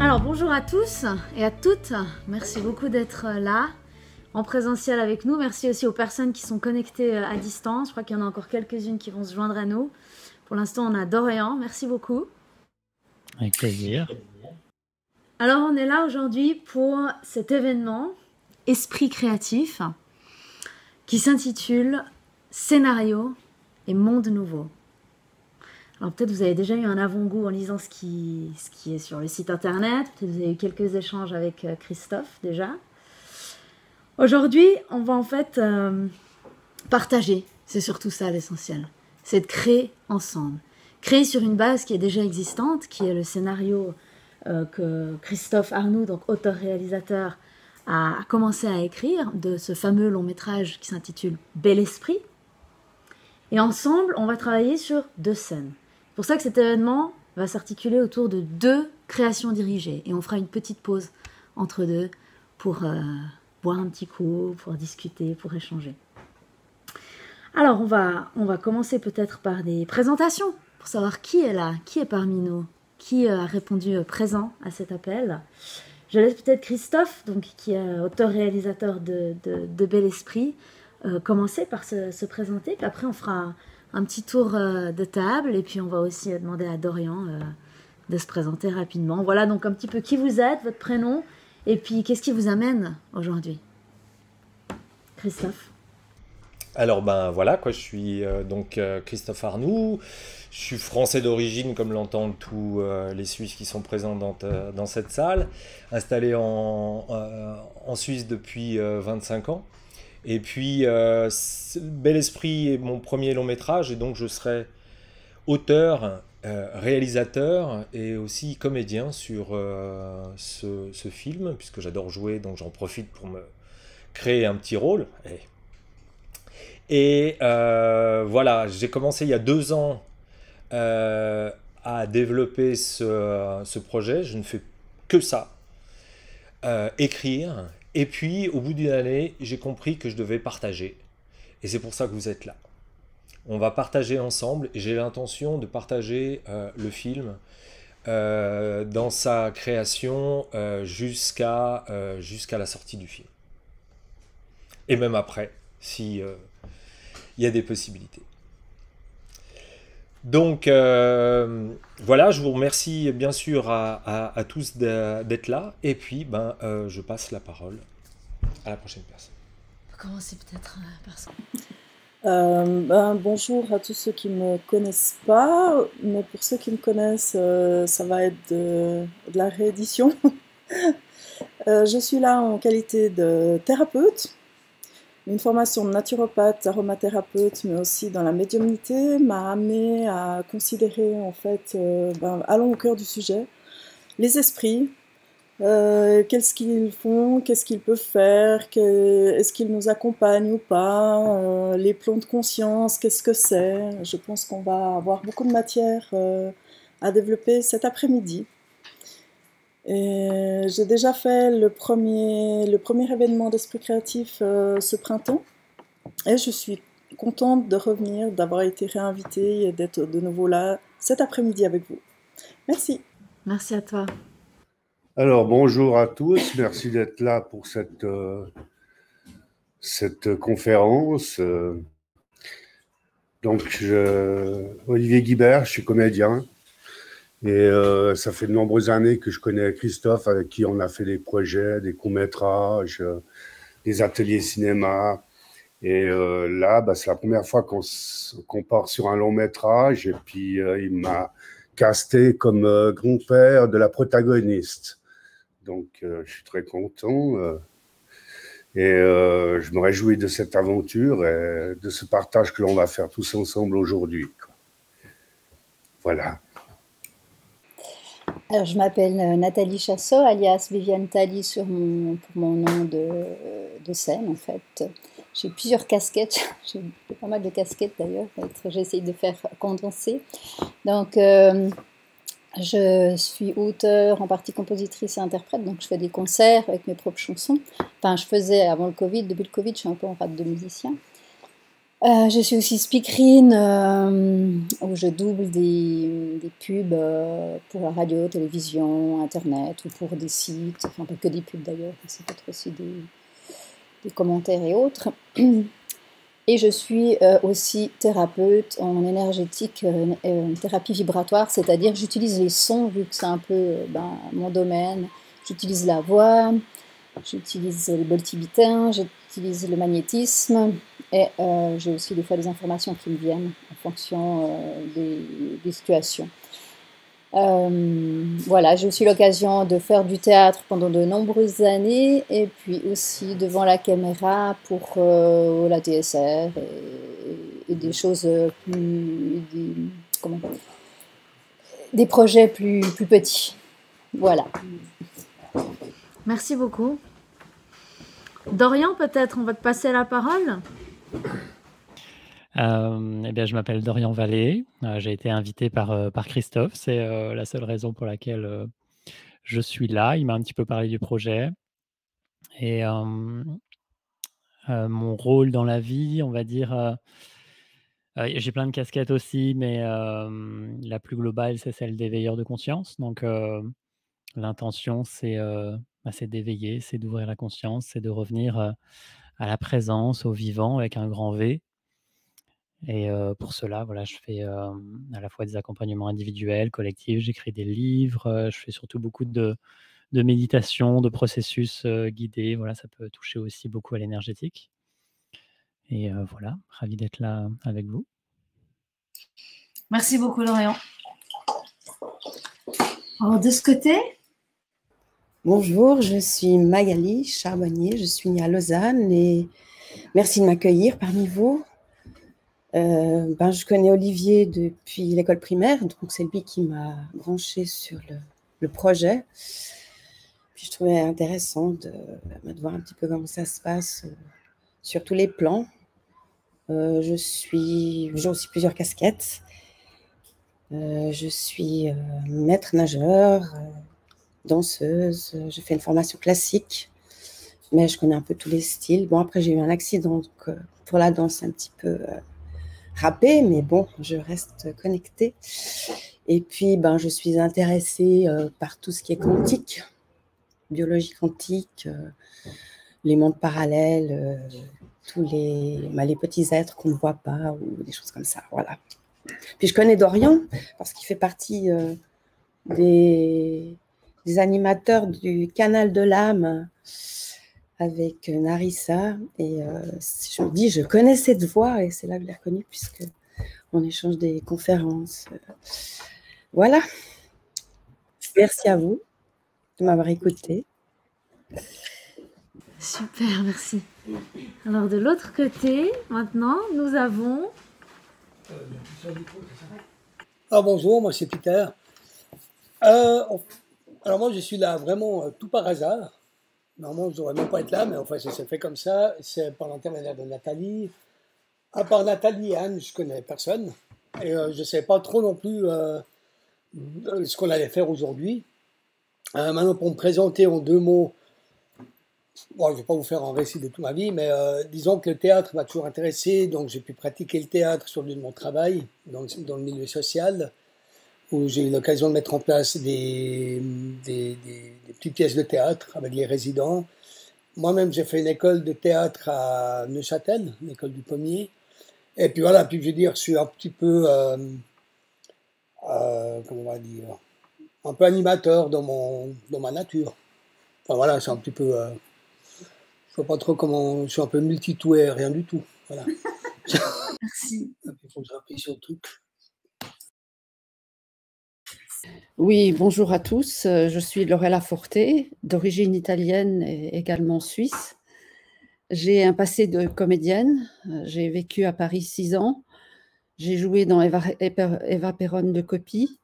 Alors bonjour à tous et à toutes, merci beaucoup d'être là en présentiel avec nous, merci aussi aux personnes qui sont connectées à distance, je crois qu'il y en a encore quelques-unes qui vont se joindre à nous. Pour l'instant on a Dorian, merci beaucoup. Avec plaisir. Alors on est là aujourd'hui pour cet événement Esprit créatif qui s'intitule Scénario et monde nouveau. Alors peut-être vous avez déjà eu un avant-goût en lisant ce qui est sur le site internet, peut-être vous avez eu quelques échanges avec Christophe déjà. Aujourd'hui, on va en fait partager, c'est surtout ça l'essentiel, c'est de créer ensemble. Créer sur une base qui est déjà existante, qui est le scénario que Christophe Arnoux, donc auteur-réalisateur, a commencé à écrire de ce fameux long métrage qui s'intitule Bel Esprit. Et ensemble, on va travailler sur 2 scènes. C'est pour ça que cet événement va s'articuler autour de 2 créations dirigées. Et on fera une petite pause entre deux pour boire un petit coup, pour discuter, pour échanger. Alors, on va commencer peut-être par des présentations, pour savoir qui est là, qui est parmi nous, qui a répondu présent à cet appel. Je laisse peut-être Christophe, donc, qui est auteur-réalisateur de Bel Esprit, commencer par se présenter, puis après on fera un petit tour de table, et puis on va aussi demander à Dorian de se présenter rapidement. Voilà donc un petit peu qui vous êtes, votre prénom, et puis qu'est-ce qui vous amène aujourd'hui. Christophe. Alors ben voilà quoi, je suis donc Christophe Arnoux, je suis français d'origine comme l'entendent tous les Suisses qui sont présents dans cette salle, installé en Suisse depuis 25 ans. Et puis Bel Esprit est mon premier long métrage et donc je serai auteur, réalisateur et aussi comédien sur ce film puisque j'adore jouer donc j'en profite pour me créer un petit rôle. Et voilà, j'ai commencé il y a 2 ans à développer ce projet. Je ne fais que ça, écrire. Et puis, au bout d'une année, j'ai compris que je devais partager. Et c'est pour ça que vous êtes là. On va partager ensemble. Et j'ai l'intention de partager le film dans sa création jusqu'à la sortie du film. Et même après, si il y a des possibilités. Donc voilà, je vous remercie bien sûr à tous d'être là. Et puis je passe la parole à la prochaine personne. On va commencer peut-être par ça. Bonjour à tous ceux qui ne me connaissent pas, mais pour ceux qui me connaissent, ça va être de la réédition. Je suis là en qualité de thérapeute. Une formation de naturopathe, aromathérapeute, mais aussi dans la médiumnité, m'a amené à considérer, en fait, allons au cœur du sujet, les esprits, qu'est-ce qu'ils font, qu'est-ce qu'ils peuvent faire, est-ce qu'ils nous accompagnent ou pas, les plans de conscience, qu'est-ce que c'est. Je pense qu'on va avoir beaucoup de matière à développer cet après-midi. Et j'ai déjà fait le premier événement d'Esprit Créatif ce printemps et je suis contente de revenir, d'avoir été réinvitée et d'être de nouveau là cet après-midi avec vous. Merci. Merci à toi. Alors bonjour à tous, merci d'être là pour cette conférence. Donc Olivier Guibert, je suis comédien. Et ça fait de nombreuses années que je connais Christophe, avec qui on a fait des projets, des courts-métrages, des ateliers cinéma. Et là, c'est la première fois qu'on part sur un long-métrage. Et puis, il m'a casté comme grand-père de la protagoniste. Donc, je suis très content. Et je me réjouis de cette aventure et de ce partage que l'on va faire tous ensemble aujourd'hui. Voilà. Alors, je m'appelle Nathalie Chassot, alias Viviane Tali pour mon nom de scène, en fait. J'ai plusieurs casquettes, j'ai pas mal de casquettes d'ailleurs, j'essaie de faire condenser. Donc, je suis auteure, en partie compositrice et interprète, donc je fais des concerts avec mes propres chansons. Enfin, je faisais avant le Covid, depuis le Covid, je suis un peu en rate de musicien. Je suis aussi speakerine, où je double des pubs pour la radio, télévision, internet ou pour des sites, enfin pas que des pubs d'ailleurs, ça peut être aussi des commentaires et autres. Et je suis aussi thérapeute en énergétique, thérapie vibratoire, c'est-à-dire j'utilise les sons, vu que c'est un peu mon domaine. J'utilise la voix, j'utilise le bol tibétain, j'utilise le magnétisme et j'ai aussi des fois des informations qui me viennent en fonction des situations. Voilà, j'ai aussi l'occasion de faire du théâtre pendant de nombreuses années et puis aussi devant la caméra pour la TSR et des choses des projets plus petits. Voilà. Merci beaucoup. Dorian, peut-être, on va te passer la parole. Eh bien, je m'appelle Dorian Vallée. J'ai été invité par Christophe. C'est la seule raison pour laquelle je suis là. Il m'a un petit peu parlé du projet. Et mon rôle dans la vie, on va dire, j'ai plein de casquettes aussi, mais la plus globale, c'est celle d'éveilleur de conscience. Donc, l'intention, c'est d'éveiller, c'est d'ouvrir la conscience, c'est de revenir à la présence, au vivant, avec un grand V. Et pour cela, voilà, je fais à la fois des accompagnements individuels, collectifs, j'écris des livres, je fais surtout beaucoup de méditation, de processus guidés. Voilà, ça peut toucher aussi beaucoup à l'énergétique. Et voilà, ravi d'être là avec vous. Merci beaucoup, Dorian. Alors, de ce côté, bonjour, je suis Magali Charbonnier, je suis née à Lausanne et merci de m'accueillir parmi vous. Je connais Olivier depuis l'école primaire, donc c'est lui qui m'a branchée sur le projet. Puis je trouvais intéressant de voir un petit peu comment ça se passe sur tous les plans. J'ai aussi plusieurs casquettes. Je suis maître nageur, danseuse, je fais une formation classique, mais je connais un peu tous les styles. Bon, après, j'ai eu un accident, donc pour la danse, c'est un petit peu râpé, mais bon, je reste connectée. Et puis, je suis intéressée par tout ce qui est quantique, biologie quantique, les mondes parallèles, tous les petits êtres qu'on ne voit pas, ou des choses comme ça, voilà. Puis je connais Dorian, parce qu'il fait partie des animateurs du Canal de l'âme avec Narissa. Et je me dis, je connais cette voix, et c'est là que je l'ai reconnue, puisqu'on échange des conférences. Voilà. Merci à vous de m'avoir écouté. Super, merci. Alors, de l'autre côté, maintenant, nous avons... Bonjour, moi c'est Peter. Alors moi je suis là vraiment tout par hasard. Normalement je ne devrais même pas être là, mais enfin ça s'est fait comme ça. C'est par l'intermédiaire de Nathalie. À part Nathalie et Anne, je connais personne. Et je ne sais pas trop non plus ce qu'on allait faire aujourd'hui. Maintenant pour me présenter en 2 mots, bon, je ne vais pas vous faire un récit de toute ma vie, mais disons que le théâtre m'a toujours intéressé, donc j'ai pu pratiquer le théâtre sur le lieu de mon travail, dans le milieu social, où j'ai eu l'occasion de mettre en place des petites pièces de théâtre avec les résidents. Moi-même, j'ai fait une école de théâtre à Neuchâtel, l'école du Pommier. Et puis voilà, puis je veux dire, je suis un petit peu, comment on va dire, un peu animateur dans ma nature. Enfin voilà, c'est un petit peu... je ne sais pas trop comment... Je suis un peu multi-tout et rien du tout. Voilà. Merci. Il faut que je rappuie sur le truc. Oui, bonjour à tous. Je suis Lorella Forte, d'origine italienne et également suisse. J'ai un passé de comédienne. J'ai vécu à Paris 6 ans. J'ai joué dans Eva Perron de Copie.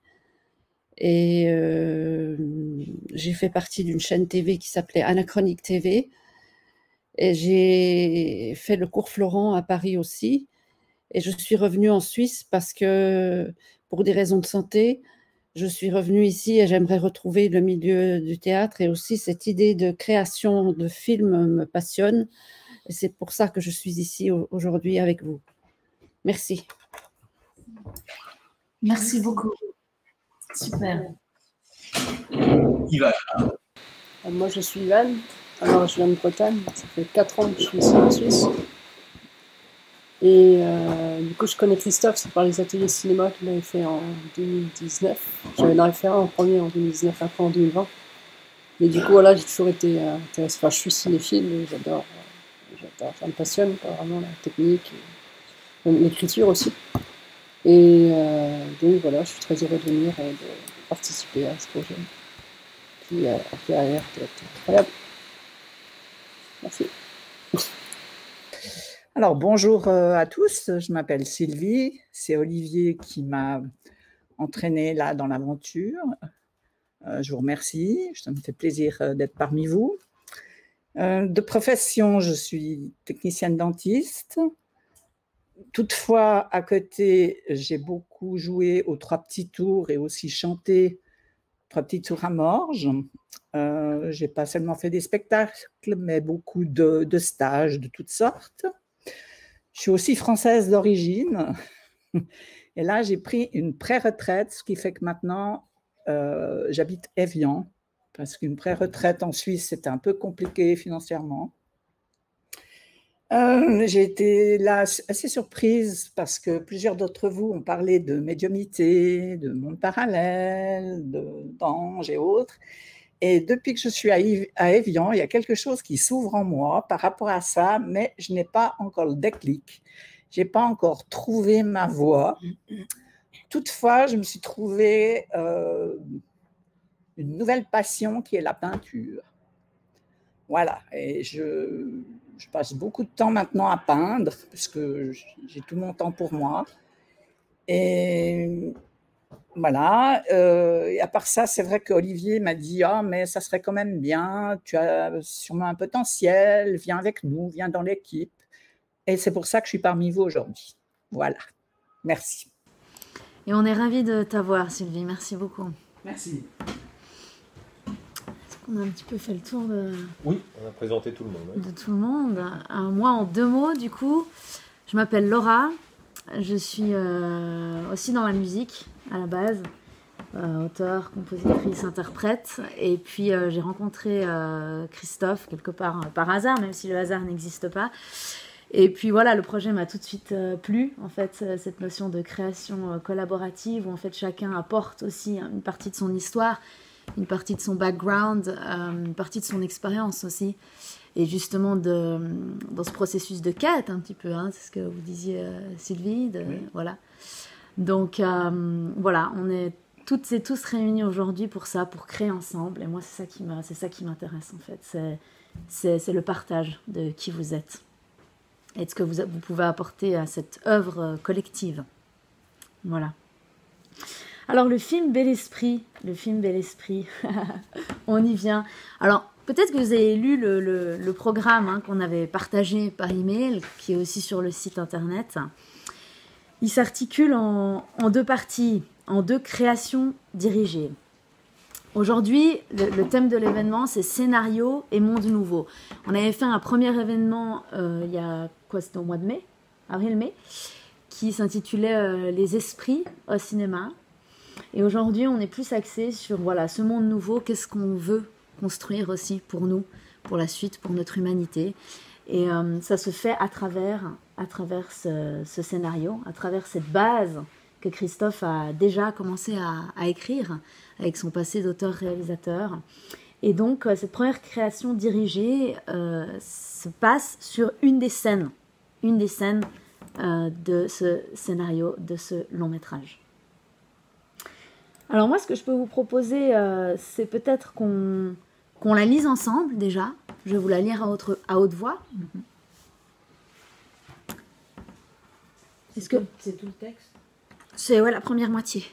Et j'ai fait partie d'une chaîne TV qui s'appelait Anachronique TV. Et j'ai fait le cours Florent à Paris aussi. Et je suis revenue en Suisse parce que, pour des raisons de santé, je suis revenue ici et j'aimerais retrouver le milieu du théâtre. Et aussi, cette idée de création de films me passionne. Et c'est pour ça que je suis ici aujourd'hui avec vous. Merci. Merci beaucoup. Super. Ivan. Moi, je suis Ivan. Alors, je viens de Bretagne. Ça fait 4 ans que je suis ici en Suisse. Et du coup, je connais Christophe, c'est par les ateliers cinéma qu'il avait fait en 2019. J'avais dans faire en premier en 2019, après en 2020. Mais du coup, voilà, j'ai toujours été intéressée. Enfin, je suis cinéphile et j'adore, ça me passionne, quoi, vraiment, la technique, et même l'écriture aussi. Et donc, voilà, je suis très heureux de venir et de participer à ce projet qui a l'air d'être incroyable. Merci. Alors, bonjour à tous, je m'appelle Sylvie, c'est Olivier qui m'a entraînée là dans l'aventure. Je vous remercie, ça me fait plaisir d'être parmi vous. De profession, je suis technicienne dentiste. Toutefois, à côté, j'ai beaucoup joué aux 3 petits tours et aussi chanté 3 petits tours à Morges. Je n'ai pas seulement fait des spectacles, mais beaucoup de stages de toutes sortes. Je suis aussi française d'origine. Et là, j'ai pris une pré-retraite, ce qui fait que maintenant, j'habite Évian, parce qu'une pré-retraite en Suisse, c'était un peu compliqué financièrement. J'ai été là assez surprise parce que plusieurs d'entre vous ont parlé de médiumnité, de monde parallèle, d'anges et autres. Et depuis que je suis à Évian, il y a quelque chose qui s'ouvre en moi par rapport à ça, mais je n'ai pas encore le déclic. Je n'ai pas encore trouvé ma voie. Toutefois, je me suis trouvé une nouvelle passion qui est la peinture. Voilà, et je passe beaucoup de temps maintenant à peindre, parce que j'ai tout mon temps pour moi. Et voilà, et à part ça, c'est vrai qu'Olivier m'a dit « Ah, mais ça serait quand même bien, tu as sûrement un potentiel, viens avec nous, viens dans l'équipe. » Et c'est pour ça que je suis parmi vous aujourd'hui. Voilà, merci. Et on est ravis de t'avoir, Sylvie, merci beaucoup. Merci. On a un petit peu fait le tour de... Oui, on a présenté tout le monde. Oui. De tout le monde. Moi, en 2 mots, du coup, je m'appelle Laura. Je suis aussi dans la musique, à la base. Auteure, compositrice, interprète. Et puis, j'ai rencontré Christophe, quelque part par hasard, même si le hasard n'existe pas. Et puis, voilà, le projet m'a tout de suite plu, en fait, cette notion de création collaborative, où, en fait, chacun apporte aussi une partie de son histoire, une partie de son background, une partie de son expérience aussi. Et justement, dans ce processus de quête, un petit peu, hein, c'est ce que vous disiez, Sylvie, oui. Voilà. Donc, voilà, on est toutes et tous réunis aujourd'hui pour ça, pour créer ensemble. Et moi, c'est ça qui m'intéresse, en fait. C'est le partage de qui vous êtes et de ce que vous pouvez apporter à cette œuvre collective. Voilà. Alors, le film Bel Esprit, on y vient. Alors, peut-être que vous avez lu le programme hein, qu'on avait partagé par email, qui est aussi sur le site internet. Il s'articule en 2 parties, en 2 créations dirigées. Aujourd'hui, le thème de l'événement, c'est scénario et monde nouveau. On avait fait un premier événement il y a quoi, c'était au mois de mai, avril-mai, qui s'intitulait Les esprits au cinéma. Et aujourd'hui, on est plus axé sur voilà, ce monde nouveau, qu'est-ce qu'on veut construire aussi pour nous, pour la suite, pour notre humanité. Et ça se fait à travers ce scénario, à travers cette base que Christophe a déjà commencé à écrire avec son passé d'auteur-réalisateur. Et donc, cette première création dirigée se passe sur une des scènes de ce scénario, de ce long métrage. Alors moi, ce que je peux vous proposer, c'est peut-être qu'on la lise ensemble déjà. Je vais vous la lire à haute voix. Est-ce que c'est tout le texte? C'est la première moitié.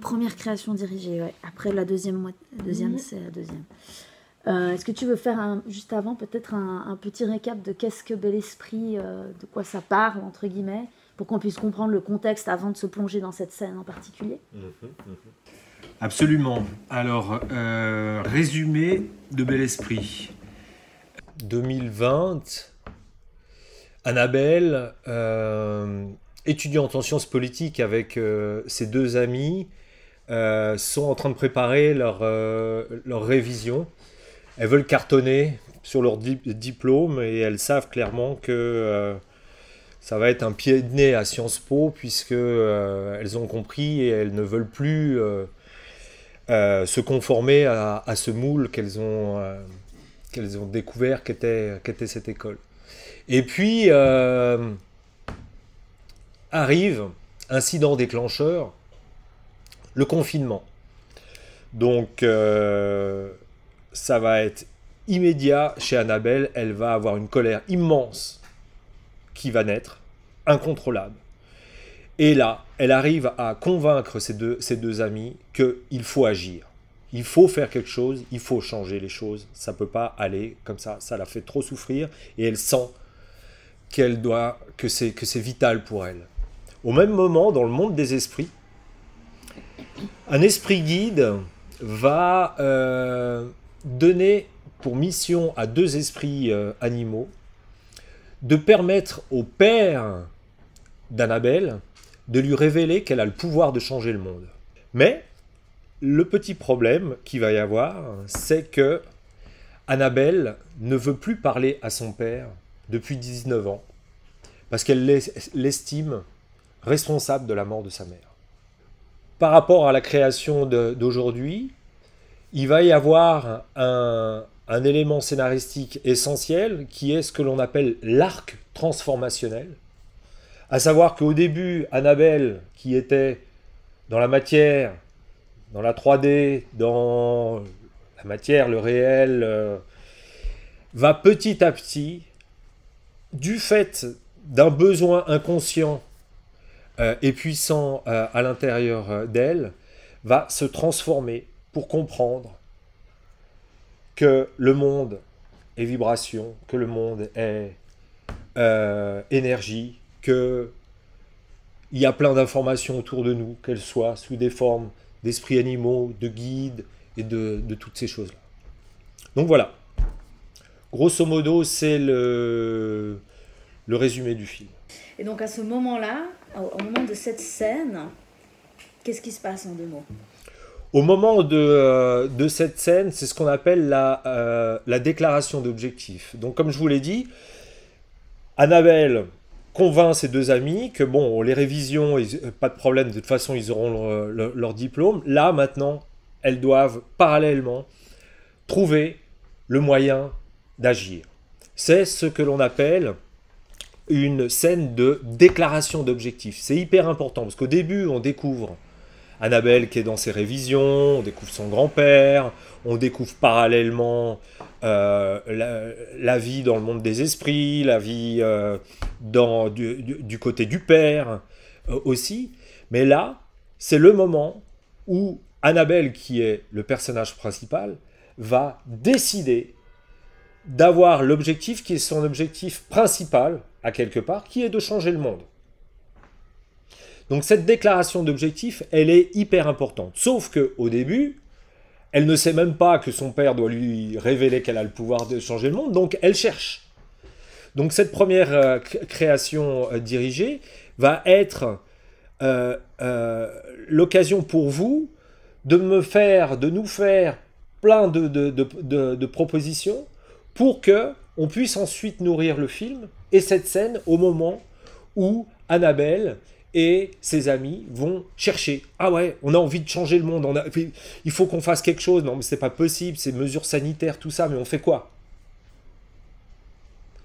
Première création dirigée, ouais. Après la deuxième, c'est la deuxième. Est-ce que tu veux faire juste avant peut-être un petit récap de qu'est-ce que Bel Esprit, de quoi ça parle, entre guillemets, pour qu'on puisse comprendre le contexte avant de se plonger dans cette scène en particulier? Absolument. Alors, résumé de Bel Esprit. 2020, Annabelle étudiante en sciences politiques avec ses deux amis sont en train de préparer leur révision. Elles veulent cartonner sur leur diplôme et elles savent clairement que ça va être un pied de nez à Sciences Po puisque elles ont compris et elles ne veulent plus se conformer à ce moule qu'elles ont découvert qu'était cette école. Et puis arrive, incident déclencheur, le confinement. Donc ça va être immédiat chez Annabelle, elle va avoir une colère immense qui va naître, incontrôlable. Et là, elle arrive à convaincre ses deux amis qu'il faut agir. Il faut faire quelque chose, il faut changer les choses. Ça ne peut pas aller comme ça la fait trop souffrir et elle sent que c'est vital pour elle. Au même moment, dans le monde des esprits, un esprit guide va donner pour mission à deux esprits animaux de permettre au père d'Annabelle de lui révéler qu'elle a le pouvoir de changer le monde. Mais le petit problème qu'il va y avoir, c'est que Annabelle ne veut plus parler à son père depuis 19 ans parce qu'elle l'estime responsable de la mort de sa mère. Par rapport à la création d'aujourd'hui, il va y avoir un élément scénaristique essentiel qui est ce que l'on appelle l'arc transformationnel. À savoir qu'au début, Annabelle, qui était dans la matière, dans la 3D, dans la matière, le réel, va petit à petit, du fait d'un besoin inconscient et puissant à l'intérieur d'elle, va se transformer pour comprendre que le monde est vibration, que le monde est énergie, qu'il y a plein d'informations autour de nous, qu'elles soient sous des formes d'esprits animaux, de guides et de toutes ces choses-là. Donc voilà. Grosso modo, c'est le résumé du film. Et donc à ce moment-là, au moment de cette scène, qu'est-ce qui se passe en deux mots ? Au moment de cette scène, c'est ce qu'on appelle la déclaration d'objectif. Donc comme je vous l'ai dit, Annabelle convainc ses deux amis que bon, les révisions, pas de problème, de toute façon ils auront leur diplôme. Là maintenant, elles doivent parallèlement trouver le moyen d'agir. C'est ce que l'on appelle une scène de déclaration d'objectif. C'est hyper important parce qu'au début, on découvre Annabelle qui est dans ses révisions, on découvre son grand-père, on découvre parallèlement la vie dans le monde des esprits, la vie du côté du père aussi. Mais là, c'est le moment où Annabelle, qui est le personnage principal, va décider d'avoir l'objectif qui est son objectif principal, à quelque part, qui est de changer le monde. Donc cette déclaration d'objectif, elle est hyper importante. Sauf qu'au début, elle ne sait même pas que son père doit lui révéler qu'elle a le pouvoir de changer le monde, donc elle cherche. Donc cette première création dirigée va être l'occasion pour vous de nous faire plein de propositions pour qu'on puisse ensuite nourrir le film et cette scène au moment où Annabelle et ses amis vont chercher. Ah ouais, on a envie de changer le monde, il faut qu'on fasse quelque chose. Non, mais c'est pas possible, c'est mesures sanitaires, tout ça, mais on fait quoi?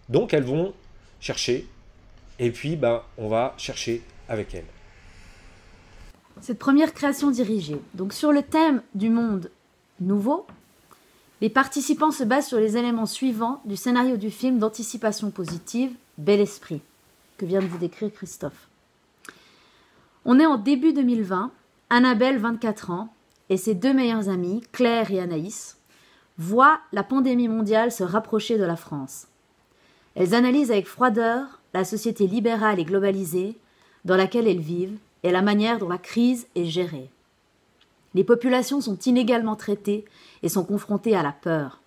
Donc elles vont chercher, et puis on va chercher avec elles. Cette première création dirigée, donc sur le thème du monde nouveau, les participants se basent sur les éléments suivants du scénario du film d'anticipation positive Bel Esprit, que vient de vous décrire Christophe. On est en début 2020, Annabelle, 24 ans, et ses deux meilleures amies, Claire et Anaïs, voient la pandémie mondiale se rapprocher de la France. Elles analysent avec froideur la société libérale et globalisée dans laquelle elles vivent et la manière dont la crise est gérée. Les populations sont inégalement traitées et sont confrontées à la peur.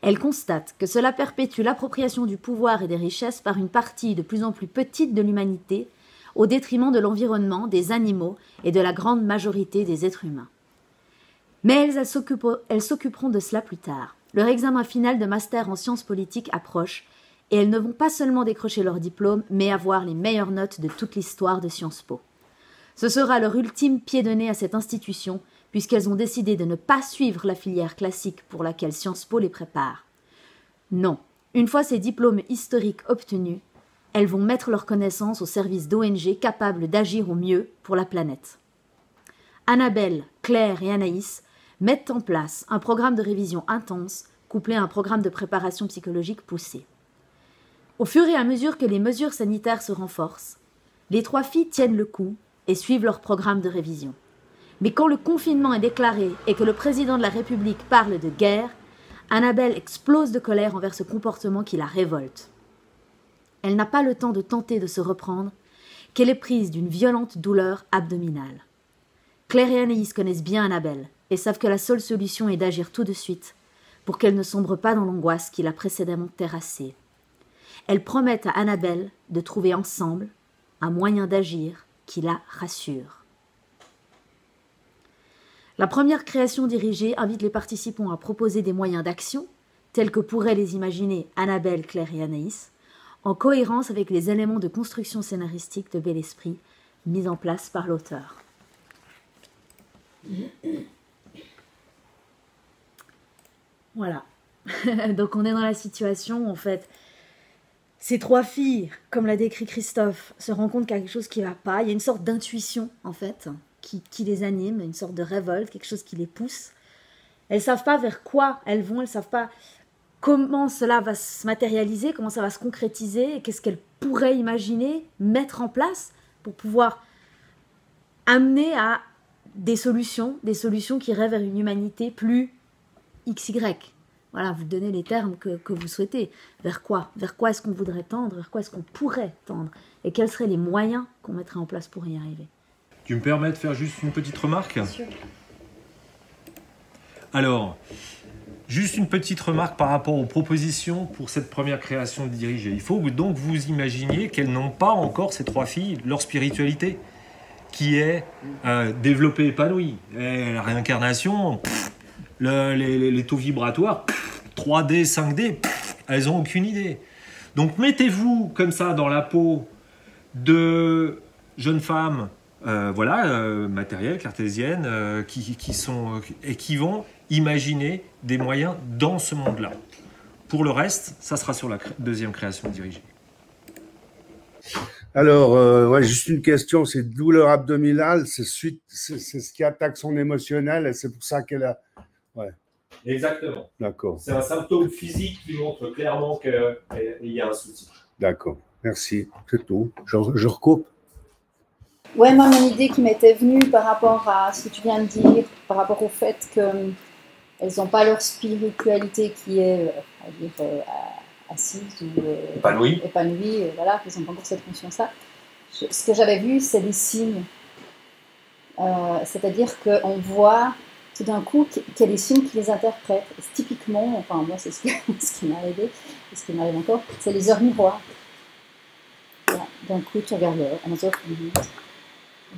Elles constatent que cela perpétue l'appropriation du pouvoir et des richesses par une partie de plus en plus petite de l'humanité au détriment de l'environnement, des animaux et de la grande majorité des êtres humains. Mais elles s'occuperont de cela plus tard. Leur examen final de master en sciences politiques approche et elles ne vont pas seulement décrocher leur diplôme, mais avoir les meilleures notes de toute l'histoire de Sciences Po. Ce sera leur ultime pied de nez à cette institution, puisqu'elles ont décidé de ne pas suivre la filière classique pour laquelle Sciences Po les prépare. Non, une fois ces diplômes historiques obtenus, elles vont mettre leurs connaissances au service d'ONG capables d'agir au mieux pour la planète. Annabelle, Claire et Anaïs mettent en place un programme de révision intense, couplé à un programme de préparation psychologique poussé. Au fur et à mesure que les mesures sanitaires se renforcent, les 3 filles tiennent le coup et suivent leur programme de révision. Mais quand le confinement est déclaré et que le président de la République parle de guerre, Annabelle explose de colère envers ce comportement qui la révolte. Elle n'a pas le temps de tenter de se reprendre, qu'elle est prise d'une violente douleur abdominale. Claire et Anaïs connaissent bien Annabelle et savent que la seule solution est d'agir tout de suite pour qu'elle ne sombre pas dans l'angoisse qui l'a précédemment terrassée. Elles promettent à Annabelle de trouver ensemble un moyen d'agir qui la rassure. La première création dirigée invite les participants à proposer des moyens d'action, tels que pourraient les imaginer Annabelle, Claire et Anaïs, en cohérence avec les éléments de construction scénaristique de Bel Esprit mis en place par l'auteur. Voilà. Donc on est dans la situation où, en fait, ces 3 filles, comme l'a décrit Christophe, se rendent compte qu'il y a quelque chose qui ne va pas. Il y a une sorte d'intuition, en fait, qui les anime, une sorte de révolte, quelque chose qui les pousse. Elles ne savent pas vers quoi elles vont, elles ne savent pas comment cela va se matérialiser, comment ça va se concrétiser, et qu'est-ce qu'elles pourraient imaginer, mettre en place pour pouvoir amener à des solutions qui iraient vers une humanité plus XY. Voilà, vous donnez les termes que vous souhaitez. Vers quoi est-ce qu'on voudrait tendre? Vers quoi est-ce qu'on pourrait tendre? Et quels seraient les moyens qu'on mettrait en place pour y arriver? Tu me permets de faire juste une petite remarque? Bien sûr. Alors, juste une petite remarque par rapport aux propositions pour cette première création dirigée. Il faut donc vous imaginiez qu'elles n'ont pas encore, ces 3 filles, leur spiritualité, qui est développée, épanouie. Et la réincarnation, les taux vibratoires, 3D, 5D, elles n'ont aucune idée. Donc mettez-vous comme ça dans la peau de jeunes femmes, matérielles, cartésiennes, qui vont imaginer des moyens dans ce monde-là. Pour le reste, ça sera sur la deuxième création dirigée. Alors, juste une question, c'est douleur abdominale, c'est ce qui attaque son émotionnel et c'est pour ça qu'elle a... Ouais. Exactement. D'accord. C'est un symptôme physique qui montre clairement qu'il y a un souci. D'accord, merci, c'est tout. Je recoupe. Ouais, moi, mon idée qui m'était venue par rapport à ce que tu viens de dire, par rapport au fait qu'elles n'ont pas leur spiritualité qui est, assise ou épanouie, voilà, qu'ils n'ont pas encore cette conscience-là. Ce que j'avais vu, c'est des signes. C'est-à-dire qu'on voit tout d'un coup qu'il y a des signes qui les interprètent. Et typiquement, enfin moi c'est ce qui m'est arrivé, et ce qui m'arrive encore, c'est les heures miroirs. Voilà. D'un coup tu regardes l'heure, 11h30,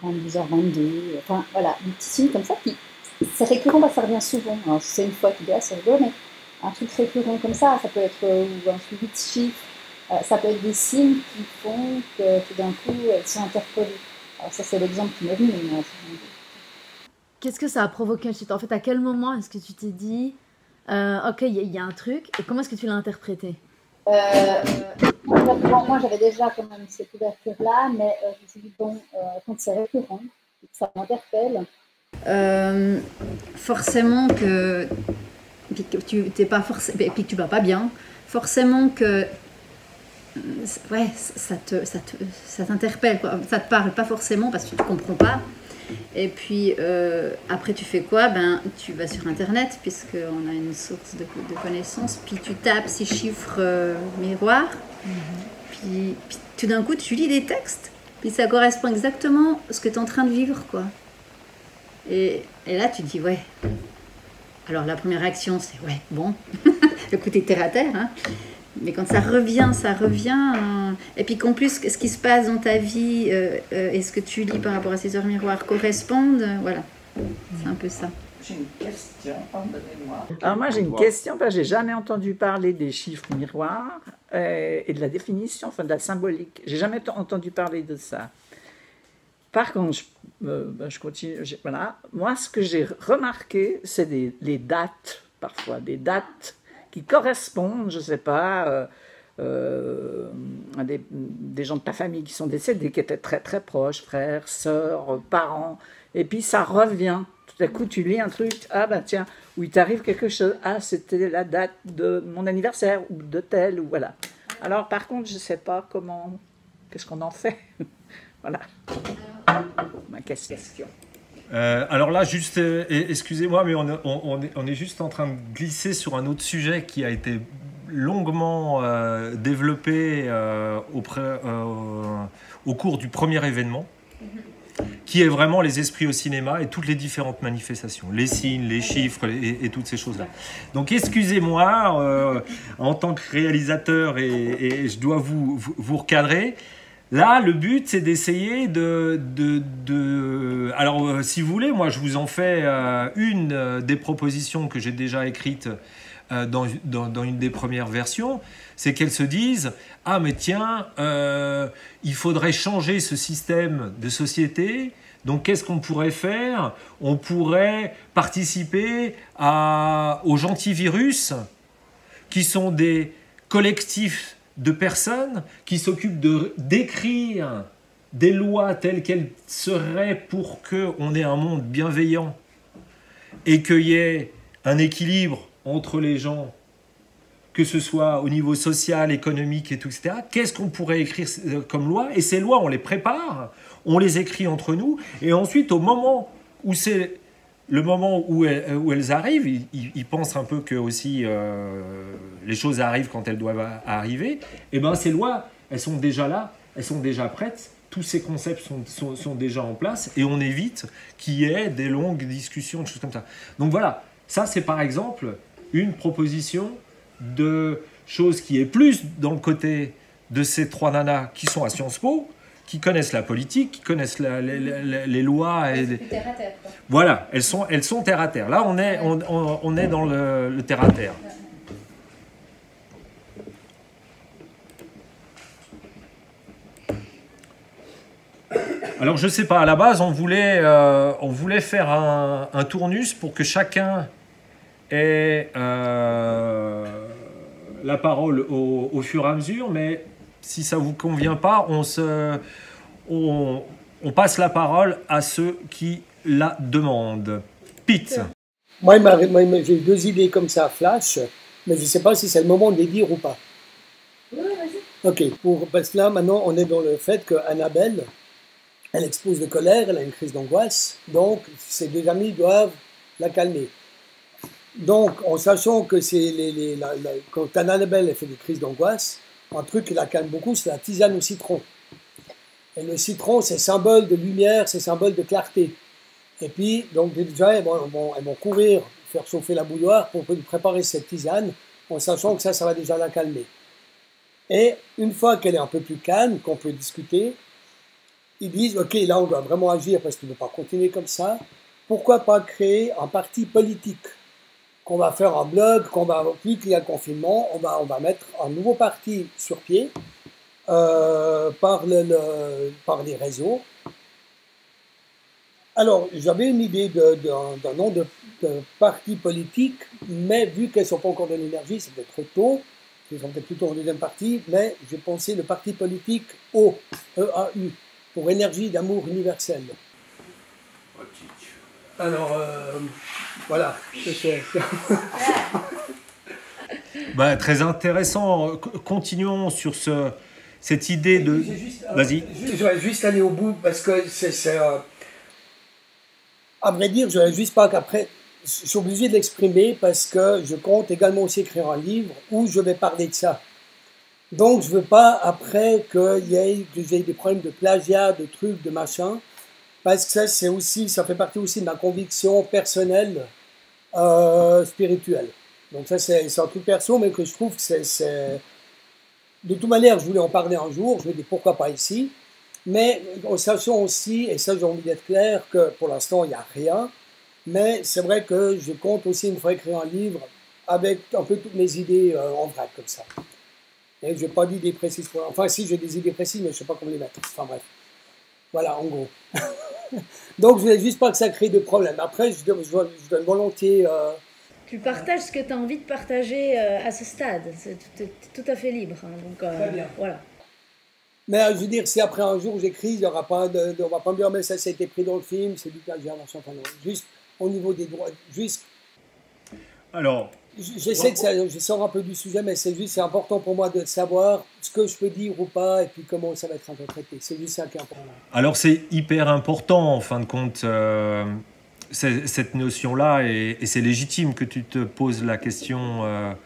22h22, enfin voilà, des petits signes comme ça, qui c'est récurrent, ça revient souvent. Alors si c'est une fois tu dis c'est rigolo, mais un truc récurrent comme ça peut être ou un suivi de chiffres, ça peut être des signes qui font que tout d'un coup elles sont interpellées. Alors ça c'est l'exemple qui m'est venu, mais qu'est-ce que ça a provoqué ensuite? En fait, à quel moment est-ce que tu t'es dit ok, il y a un truc, et comment est-ce que tu l'as interprété? Moi, j'avais déjà quand même cette ouverture-là, mais je me suis dit, bon, quand c'est récurrent, ça m'interpelle. Forcément que tu t'es pas forcément, et puis que tu vas pas bien, forcément que ouais, ça t'interpelle, quoi. Ça te parle pas forcément parce que tu comprends pas. Et puis après tu fais quoi? Ben tu vas sur internet puisqu'on a une source de connaissances, puis tu tapes ces chiffres miroirs, puis tout d'un coup tu lis des textes, puis ça correspond exactement à ce que tu es en train de vivre, quoi. Et là tu te dis ouais. Alors la première réaction c'est ouais, bon, le côté terre à terre, hein. Mais quand ça revient, et puis qu'en plus, ce qui se passe dans ta vie et ce que tu lis par rapport à ces heures miroirs correspondent, voilà, c'est un peu ça. J'ai une question, pardonnez-moi. Alors moi j'ai une question, parce que j'ai jamais entendu parler des chiffres miroirs et de la définition, enfin de la symbolique. J'ai jamais entendu parler de ça. Par contre, je continue. Voilà. Moi, ce que j'ai remarqué, c'est les dates, parfois, des dates qui correspondent, je ne sais pas, à des gens de ta famille qui sont décédés, qui étaient très très proches, frères, sœurs, parents, et puis ça revient. Tout à coup, tu lis un truc, ah ben tiens, où il t'arrive quelque chose, ah c'était la date de mon anniversaire, ou de tel, ou voilà. Alors par contre, je ne sais pas comment, qu'est-ce qu'on en fait. Voilà ma question. Alors là, juste, excusez-moi, mais on est juste en train de glisser sur un autre sujet qui a été longuement développé au cours du premier événement, qui est vraiment les esprits au cinéma et toutes les différentes manifestations, les signes, les chiffres et toutes ces choses-là. Donc excusez-moi, en tant que réalisateur, et je dois vous recadrer. Là, le but, c'est d'essayer Alors, si vous voulez, moi, je vous en fais une des propositions que j'ai déjà écrites dans une des premières versions. C'est qu'elles se disent « Ah, mais tiens, il faudrait changer ce système de société. Donc, qu'est-ce qu'on pourrait faire ? On pourrait participer aux gentils virus, qui sont des collectifs de personnes qui s'occupent d'écrire des lois telles qu'elles seraient pour qu'on ait un monde bienveillant et qu'il y ait un équilibre entre les gens, que ce soit au niveau social, économique et tout, etc. Qu'est-ce qu'on pourrait écrire comme loi ? Et ces lois, on les prépare, on les écrit entre nous, et ensuite, au moment où c'est le moment où elles arrivent, ils pensent un peu que aussi les choses arrivent quand elles doivent arriver, et bien ces lois, elles sont déjà là, elles sont déjà prêtes, tous ces concepts sont déjà en place, et on évite qu'il y ait des longues discussions, des choses comme ça. Donc voilà, ça c'est par exemple une proposition de choses qui est plus dans le côté de ces trois nanas qui sont à Sciences Po, qui connaissent la politique, qui connaissent les lois. Terre à terre, quoi. Voilà, elles sont terre à terre. Là, on est dans le terre à terre. Alors, je ne sais pas, à la base, on voulait faire un tournus pour que chacun ait la parole au fur et à mesure, mais si ça ne vous convient pas, on passe la parole à ceux qui la demandent. Pete. Moi, j'ai eu deux idées comme ça, flash, mais je ne sais pas si c'est le moment de les dire ou pas. Oui, vas-y. Ok, parce que là, maintenant, on est dans le fait qu'Annabelle, elle explose de colère, elle a une crise d'angoisse, donc ses deux amis doivent la calmer. Donc, en sachant que quand Annabelle fait des crises d'angoisse, un truc qui la calme beaucoup, c'est la tisane au citron. Et le citron, c'est symbole de lumière, c'est symbole de clarté. Et puis, donc déjà, elles vont courir, faire chauffer la bouilloire pour préparer cette tisane, en sachant que ça va déjà la calmer. Et une fois qu'elle est un peu plus calme, qu'on peut discuter, ils disent, ok, là on doit vraiment agir parce qu'il ne peut pas continuer comme ça. Pourquoi pas créer un parti politique qu'on va faire un blog, puis qu'il y a le confinement, on va mettre un nouveau parti sur pied par les réseaux. Alors, j'avais une idée d'un nom de parti politique, mais vu qu'elles ne sont pas encore de l'énergie, c'est peut-être trop tôt, elles sont peut-être plutôt en deuxième partie, mais j'ai pensé le parti politique O, E-A-U, pour énergie d'amour universel. Alors, voilà. Très intéressant. Continuons sur cette idée de... Vas-y. Je vais juste aller au bout parce que c'est à vrai dire, je ne juste pas qu'après, je suis obligé de l'exprimer parce que je compte également aussi écrire un livre où je vais parler de ça. Donc, je ne veux pas après qu'il y ait des problèmes de plagiat, de trucs, de machin. Parce que ça fait partie aussi de ma conviction personnelle, spirituelle. Donc ça, c'est un truc perso, mais que je trouve que de toute manière, je voulais en parler un jour, je me dis pourquoi pas ici, mais en sachant aussi, et ça j'ai envie d'être clair, que pour l'instant il n'y a rien, mais c'est vrai que je compte aussi une fois écrire un livre avec un peu toutes mes idées en vrac comme ça. Et je n'ai pas d'idées précises pour... Enfin si, j'ai des idées précises, mais je ne sais pas comment les mettre. Enfin bref, voilà en gros. Donc je voulais juste pas que ça crée de problème. Après, je donne volontiers... Tu partages ce que tu as envie de partager à ce stade. C'est tout à fait libre. Hein. Donc, Très bien. Voilà. Mais je veux dire, si après un jour j'écris, il y aura pas on va pas me dire, mais ça a été pris dans le film, c'est du plagiat, machin, enfin non. Juste au niveau des droits, juste... Alors, J'essaie de je sors un peu du sujet, mais c'est important pour moi de savoir ce que je peux dire ou pas, et puis comment ça va être interprété. C'est juste ça qui est important. alors c'est hyper important en fin de compte, cette notion-là, et c'est légitime que tu te poses la question,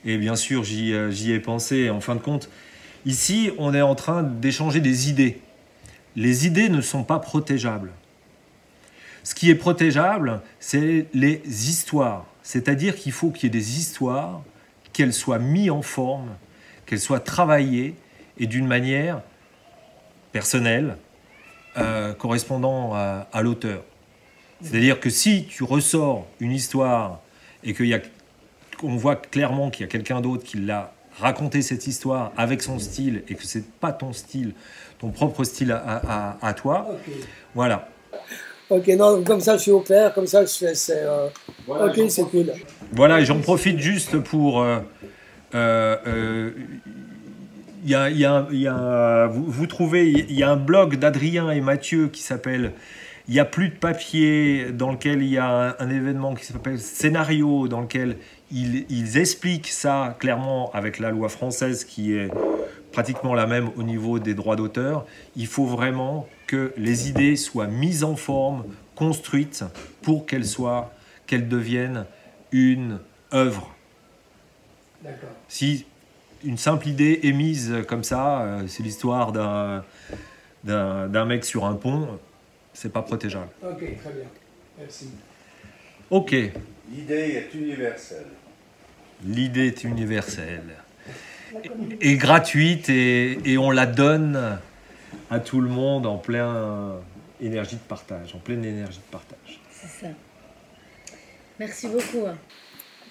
et bien sûr j'y ai pensé. En fin de compte, ici on est en train d'échanger des idées. Les idées ne sont pas protégeables. Ce qui est protégeable, c'est les histoires. C'est-à-dire qu'il faut qu'il y ait des histoires, qu'elles soient mises en forme, qu'elles soient travaillées, et d'une manière personnelle, correspondant à l'auteur. C'est-à-dire que si tu ressors une histoire et qu'on voit clairement qu'il y a quelqu'un d'autre qui l'a raconté cette histoire avec son style, et que c'est pas ton style, ton propre style à toi, Okay. voilà. Ok, non, comme ça je suis au clair, comme ça Voilà, ok, c'est cool. Voilà, et j'en profite juste pour... vous trouvez, il y a un blog d'Adrien et Mathieu qui s'appelle Il n'y a plus de papier, dans lequel il y a un événement qui s'appelle Scénario, dans lequel ils expliquent ça clairement avec la loi française qui est pratiquement la même au niveau des droits d'auteur. Il faut vraiment que les idées soient mises en forme, construites, pour qu'elles deviennent une œuvre. D'accord. Si une simple idée est mise comme ça, c'est l'histoire d'un mec sur un pont, c'est pas protégeable. Ok, très bien. Merci. Ok. L'idée est universelle. L'idée est universelle. Et gratuite, et on la donne à tout le monde en pleine énergie de partage. C'est ça. Merci beaucoup.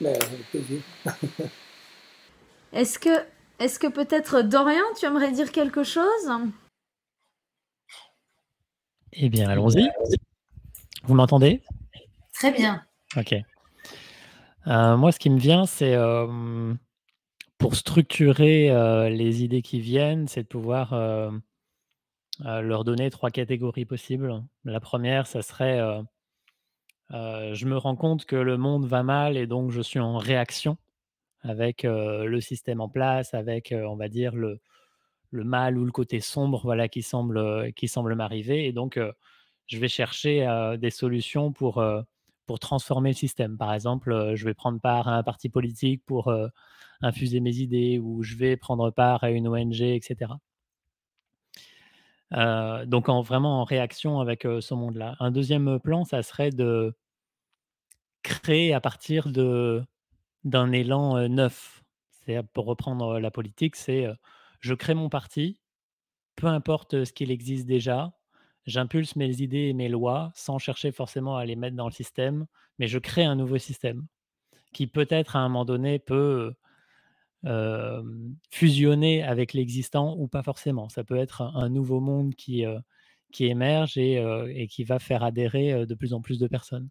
Mais, avec plaisir. Est-ce que peut-être Dorian, tu aimerais dire quelque chose? Eh bien, allons-y. Vous m'entendez? Très bien. Ok. Moi, ce qui me vient, c'est pour structurer les idées qui viennent, c'est de pouvoir leur donner 3 catégories possibles. La première, ça serait je me rends compte que le monde va mal et donc je suis en réaction avec le système en place, avec on va dire le mal ou le côté sombre, voilà, qui semble m'arriver, et donc je vais chercher des solutions pour transformer le système. Par exemple, je vais prendre part à un parti politique pour infuser mes idées, ou je vais prendre part à une ONG, etc. Donc vraiment en réaction avec ce monde-là. Un deuxième plan, ça serait de créer à partir d'un élan neuf. C'est pour reprendre la politique, c'est je crée mon parti, peu importe ce qu'il existe déjà, j'impulse mes idées et mes lois sans chercher forcément à les mettre dans le système, mais je crée un nouveau système qui peut-être à un moment donné peut fusionner avec l'existant ou pas forcément. Ça peut être un nouveau monde qui émerge et qui va faire adhérer de plus en plus de personnes.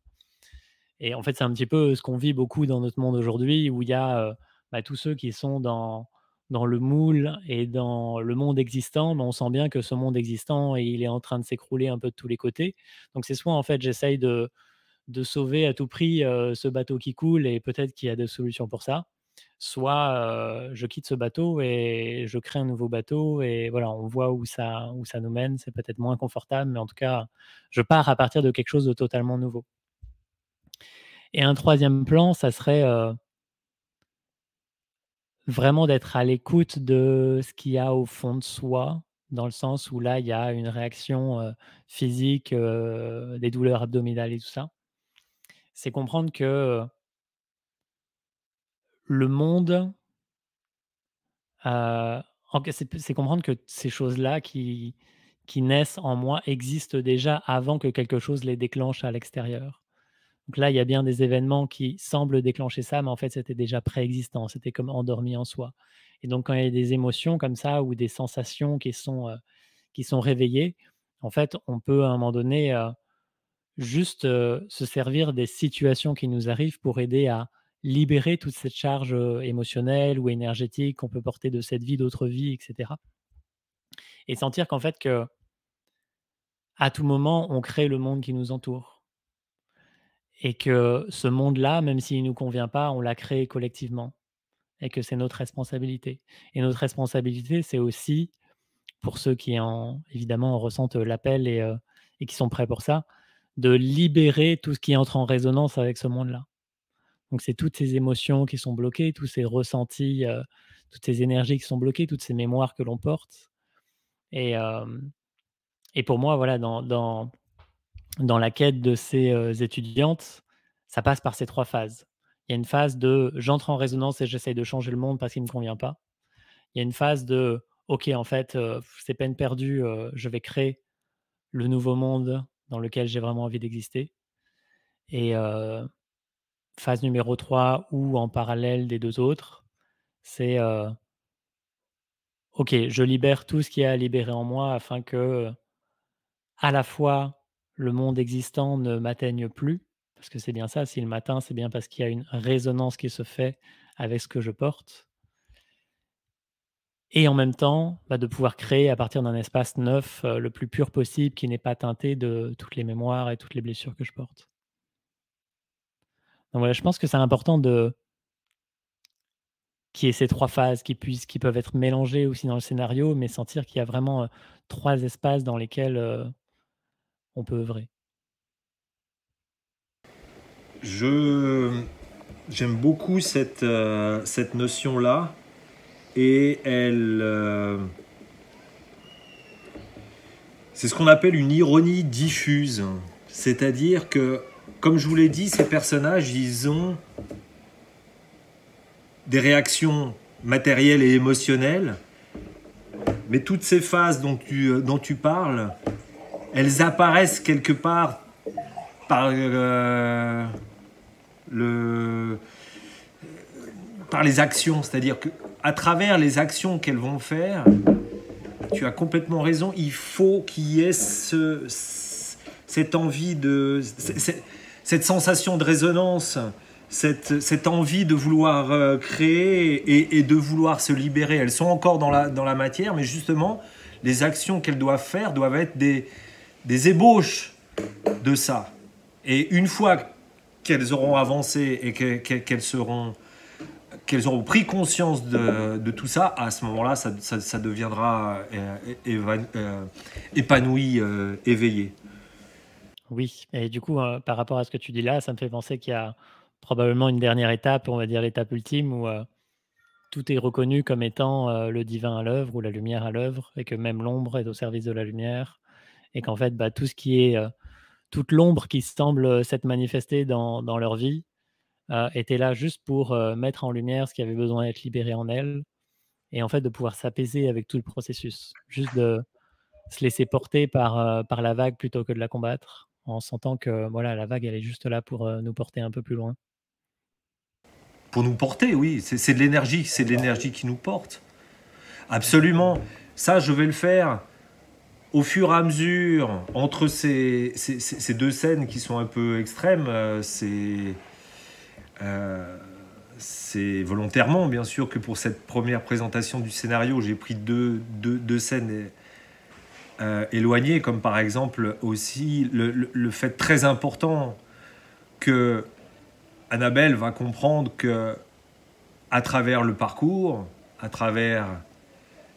Et en fait, c'est un petit peu ce qu'on vit beaucoup dans notre monde aujourd'hui, où il y a tous ceux qui sont dans le moule et dans le monde existant, mais on sent bien que ce monde existant, il est en train de s'écrouler un peu de tous les côtés. Donc c'est soit en fait j'essaye de sauver à tout prix ce bateau qui coule, et peut-être qu'il y a des solutions pour ça, soit je quitte ce bateau et je crée un nouveau bateau, et voilà, on voit où ça nous mène. C'est peut-être moins confortable, mais en tout cas, je pars à partir de quelque chose de totalement nouveau. Et un troisième plan, ça serait vraiment d'être à l'écoute de ce qu'il y a au fond de soi, dans le sens où là, il y a une réaction physique, des douleurs abdominales et tout ça. C'est comprendre que le monde, c'est comprendre que ces choses-là qui naissent en moi existent déjà avant que quelque chose les déclenche à l'extérieur. Donc là, il y a bien des événements qui semblent déclencher ça, mais en fait, c'était déjà préexistant, c'était comme endormi en soi. Et donc quand il y a des émotions comme ça ou des sensations qui sont réveillées, en fait, on peut à un moment donné, juste, se servir des situations qui nous arrivent pour aider à libérer toute cette charge, émotionnelle ou énergétique qu'on peut porter de cette vie, d'autres vies et cetera. Et sentir qu'en fait, qu'à tout moment, on crée le monde qui nous entoure et que ce monde-là, même s'il ne nous convient pas, on l'a créé collectivement et que c'est notre responsabilité. Et notre responsabilité, c'est aussi, pour ceux qui évidemment ressentent l'appel et qui sont prêts pour ça, de libérer tout ce qui entre en résonance avec ce monde-là. Donc c'est toutes ces émotions qui sont bloquées, tous ces ressentis, toutes ces énergies qui sont bloquées, toutes ces mémoires que l'on porte. Et, et pour moi, voilà, dans la quête de ces étudiantes, ça passe par ces 3 phases. Il y a une phase de j'entre en résonance et j'essaye de changer le monde parce qu'il ne me convient pas. Il y a une phase de OK, en fait, c'est peine perdue, je vais créer le nouveau monde dans lequel j'ai vraiment envie d'exister. Et phase numéro 3 ou en parallèle des 2 autres, c'est OK, je libère tout ce qu'il y a à libérer en moi afin que, à la fois, le monde existant ne m'atteigne plus, parce que c'est bien ça, s'il m'atteint, c'est bien parce qu'il y a une résonance qui se fait avec ce que je porte. Et en même temps, de pouvoir créer à partir d'un espace neuf, le plus pur possible, qui n'est pas teinté de toutes les mémoires et toutes les blessures que je porte. Donc voilà, je pense que c'est important qu'il y ait ces 3 phases qui peuvent être mélangées aussi dans le scénario, mais sentir qu'il y a vraiment, 3 espaces dans lesquels, on peut œuvrer. J'aime beaucoup cette notion-là, et c'est ce qu'on appelle une ironie diffuse. C'est-à-dire que, comme je vous l'ai dit, ces personnages, ils ont des réactions matérielles et émotionnelles, mais toutes ces phases dont tu parles, elles apparaissent quelque part par les actions. C'est-à-dire qu'à travers les actions qu'elles vont faire, tu as complètement raison, il faut qu'il y ait cette envie cette sensation de résonance, cette envie de vouloir créer et de vouloir se libérer. Elles sont encore dans la matière, mais justement, les actions qu'elles doivent faire doivent être des ébauches de ça. Et une fois qu'elles auront avancé et qu'elles auront pris conscience de tout ça, à ce moment-là, ça deviendra épanoui, éveillé. Oui, et du coup, par rapport à ce que tu dis là, ça me fait penser qu'il y a probablement une dernière étape, on va dire l'étape ultime, où tout est reconnu comme étant le divin à l'œuvre ou la lumière à l'œuvre, et que même l'ombre est au service de la lumière, et qu'en fait, tout ce qui est toute l'ombre qui semble s'être manifestée dans leur vie était là juste pour mettre en lumière ce qui avait besoin d'être libéré en elles, et en fait de pouvoir s'apaiser avec tout le processus, juste de se laisser porter par la vague plutôt que de la combattre, en sentant que voilà, la vague, elle est juste là pour nous porter un peu plus loin. Pour nous porter, oui, c'est de l'énergie qui nous porte. Absolument. Ça, je vais le faire au fur et à mesure, entre ces 2 scènes qui sont un peu extrêmes. C'est volontairement, bien sûr, que pour cette première présentation du scénario, j'ai pris deux scènes éloignées, comme par exemple aussi le fait très important que Annabelle va comprendre que, à travers le parcours, à travers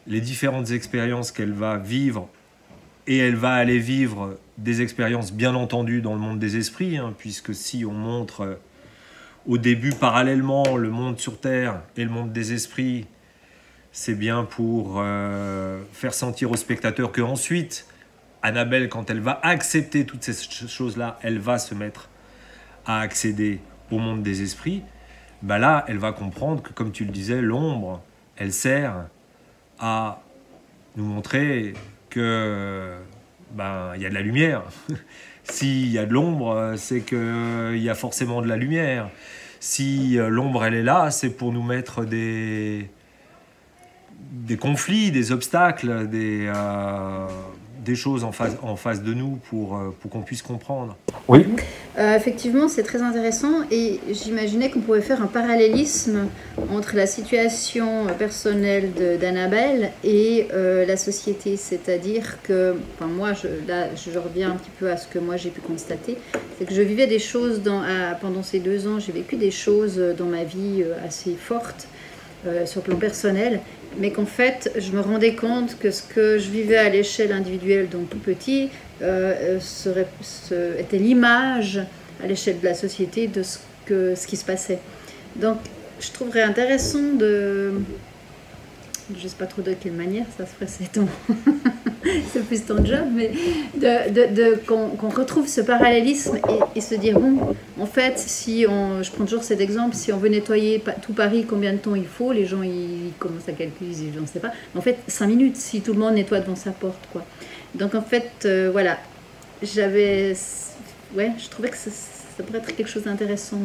les différentes expériences qu'elle va vivre, et elle va aller vivre des expériences bien entendu dans le monde des esprits, puisque si on montre au début parallèlement le monde sur Terre et le monde des esprits, c'est bien pour faire sentir au spectateur qu'ensuite, Annabelle, quand elle va accepter toutes ces choses-là, elle va se mettre à accéder au monde des esprits. Là, elle va comprendre que, comme tu le disais, l'ombre, elle sert à nous montrer que il y a de la lumière. S'il y a de l'ombre, c'est qu'il y a forcément de la lumière. Si l'ombre, elle est là, c'est pour nous mettre des conflits, des obstacles, des choses en face de nous pour qu'on puisse comprendre. Oui. Effectivement, c'est très intéressant et j'imaginais qu'on pouvait faire un parallélisme entre la situation personnelle d'Annabelle et la société. C'est-à-dire que, moi, je reviens un petit peu à ce que moi j'ai pu constater, c'est que je vivais des choses pendant ces 2 ans, j'ai vécu des choses dans ma vie assez fortes sur le plan personnel, mais qu'en fait, je me rendais compte que ce que je vivais à l'échelle individuelle, donc tout petit, était l'image à l'échelle de la société de ce qui se passait. Donc, je trouverais intéressant je ne sais pas trop de quelle manière, ça se ferait, c'est plus ton job, mais qu'on retrouve ce parallélisme et se dire, bon, en fait, je prends toujours cet exemple, si on veut nettoyer tout Paris, combien de temps il faut? Les gens, ils commencent à calculer, je ne sais pas. En fait, 5 minutes, si tout le monde nettoie devant sa porte, quoi. Donc, en fait, voilà, je trouvais que ça pourrait être quelque chose d'intéressant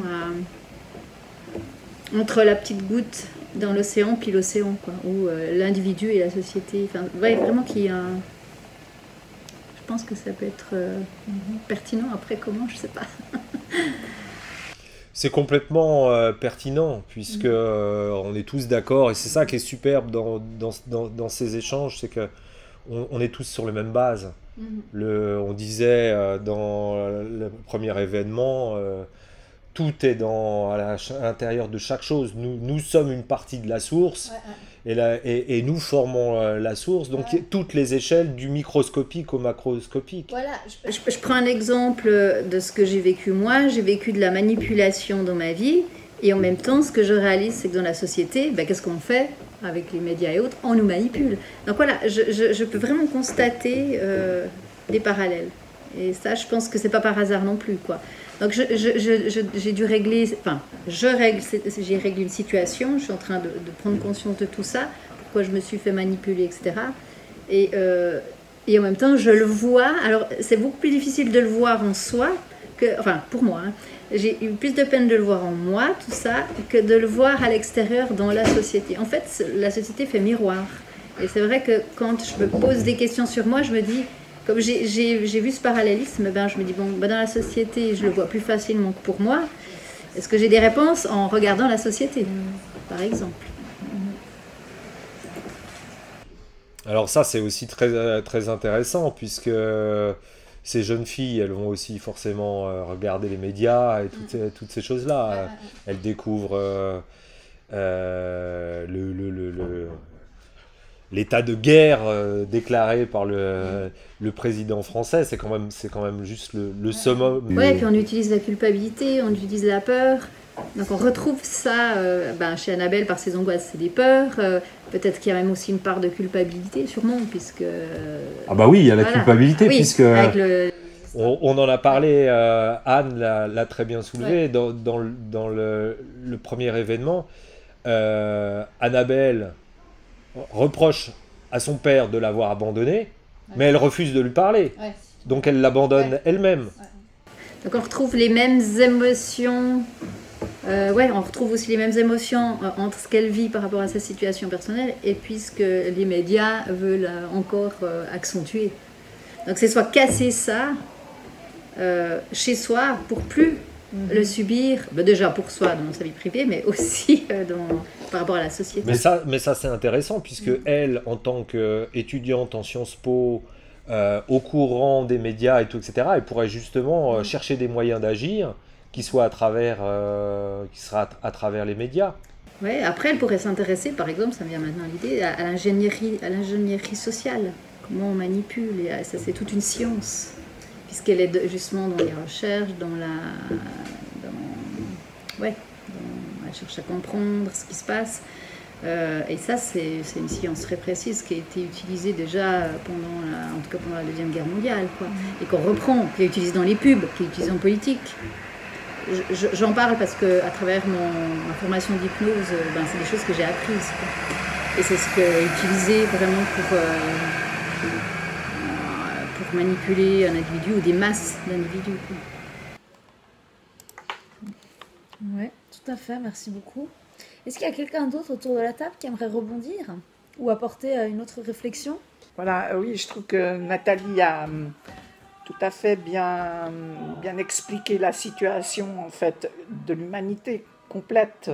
entre la petite goutte dans l'océan puis l'océan, quoi, ou l'individu et la société. Enfin, vraiment qu'il y a Je pense que ça peut être pertinent. Après, comment, je sais pas. C'est complètement pertinent, puisque on est tous d'accord, et c'est ça qui est superbe dans ces échanges, c'est qu'on est tous sur les mêmes bases. On disait dans le premier événement, tout est à l'intérieur de chaque chose. Nous sommes une partie de la source, et nous formons la source, donc toutes les échelles, du microscopique au macroscopique. Voilà, je prends un exemple de ce que j'ai vécu moi. J'ai vécu de la manipulation dans ma vie, et en même temps, ce que je réalise, c'est que dans la société, qu'est-ce qu'on fait avec les médias et autres? On nous manipule. Donc voilà, je peux vraiment constater des parallèles. Et ça, je pense que c'est pas par hasard non plus, quoi. Donc j'ai dû régler, j'ai réglé une situation, je suis en train de prendre conscience de tout ça, pourquoi je me suis fait manipuler, etc. Et en même temps, je le vois, alors c'est beaucoup plus difficile de le voir en soi, pour moi, hein. J'ai eu plus de peine de le voir en moi, tout ça, que de le voir à l'extérieur dans la société. En fait, la société fait miroir. Et c'est vrai que quand je me pose des questions sur moi, je me dis, comme j'ai vu ce parallélisme, je me dis, dans la société, je le vois plus facilement que pour moi. Est-ce que j'ai des réponses en regardant la société, par exemple? Alors ça, c'est aussi très, très intéressant, puisque ces jeunes filles, elles vont aussi forcément regarder les médias et toutes ces choses-là. Elles découvrent l'état de guerre déclaré par le président français. C'est quand même juste le summum. Oui, et puis on utilise la culpabilité, on utilise la peur. Donc on retrouve ça chez Annabelle par ses angoisses et des peurs. Peut-être qu'il y a même aussi une part de culpabilité, sûrement, puisque... Ah bah oui, il y a la culpabilité, oui, puisque... On en a parlé, Anne l'a très bien soulevé, dans le premier événement. Annabelle reproche à son père de l'avoir abandonnée, mais elle refuse de lui parler. Donc elle l'abandonne elle-même. Donc on retrouve les mêmes émotions... on retrouve aussi les mêmes émotions entre ce qu'elle vit par rapport à sa situation personnelle et puis ce que les médias veulent encore accentuer. Donc c'est soit casser ça chez soi pour plus le subir, déjà pour soi dans sa vie privée, mais aussi par rapport à la société. Mais ça c'est intéressant, puisque elle, en tant qu'étudiante en Sciences Po, au courant des médias et tout, etc., elle pourrait justement chercher des moyens d'agir qui sera à travers les médias. Ouais, après, elle pourrait s'intéresser, par exemple, ça me vient maintenant à l'idée, à l'ingénierie sociale. Comment on manipule, et ça c'est toute une science, puisqu'elle est justement dans les recherches, elle cherche à comprendre ce qui se passe. Et ça, c'est une science très précise qui a été utilisée déjà pendant la Deuxième Guerre mondiale, quoi. Et qu'on reprend, qui est utilisée dans les pubs, qui est utilisée en politique. J'en parle parce qu'à travers ma formation d'hypnose, c'est des choses que j'ai apprises, quoi. Et c'est ce qui est utilisé vraiment pour manipuler un individu ou des masses d'individus. Oui, tout à fait, merci beaucoup. Est-ce qu'il y a quelqu'un d'autre autour de la table qui aimerait rebondir ou apporter une autre réflexion? Voilà, oui, je trouve que Nathalie a tout à fait bien expliqué la situation en fait de l'humanité complète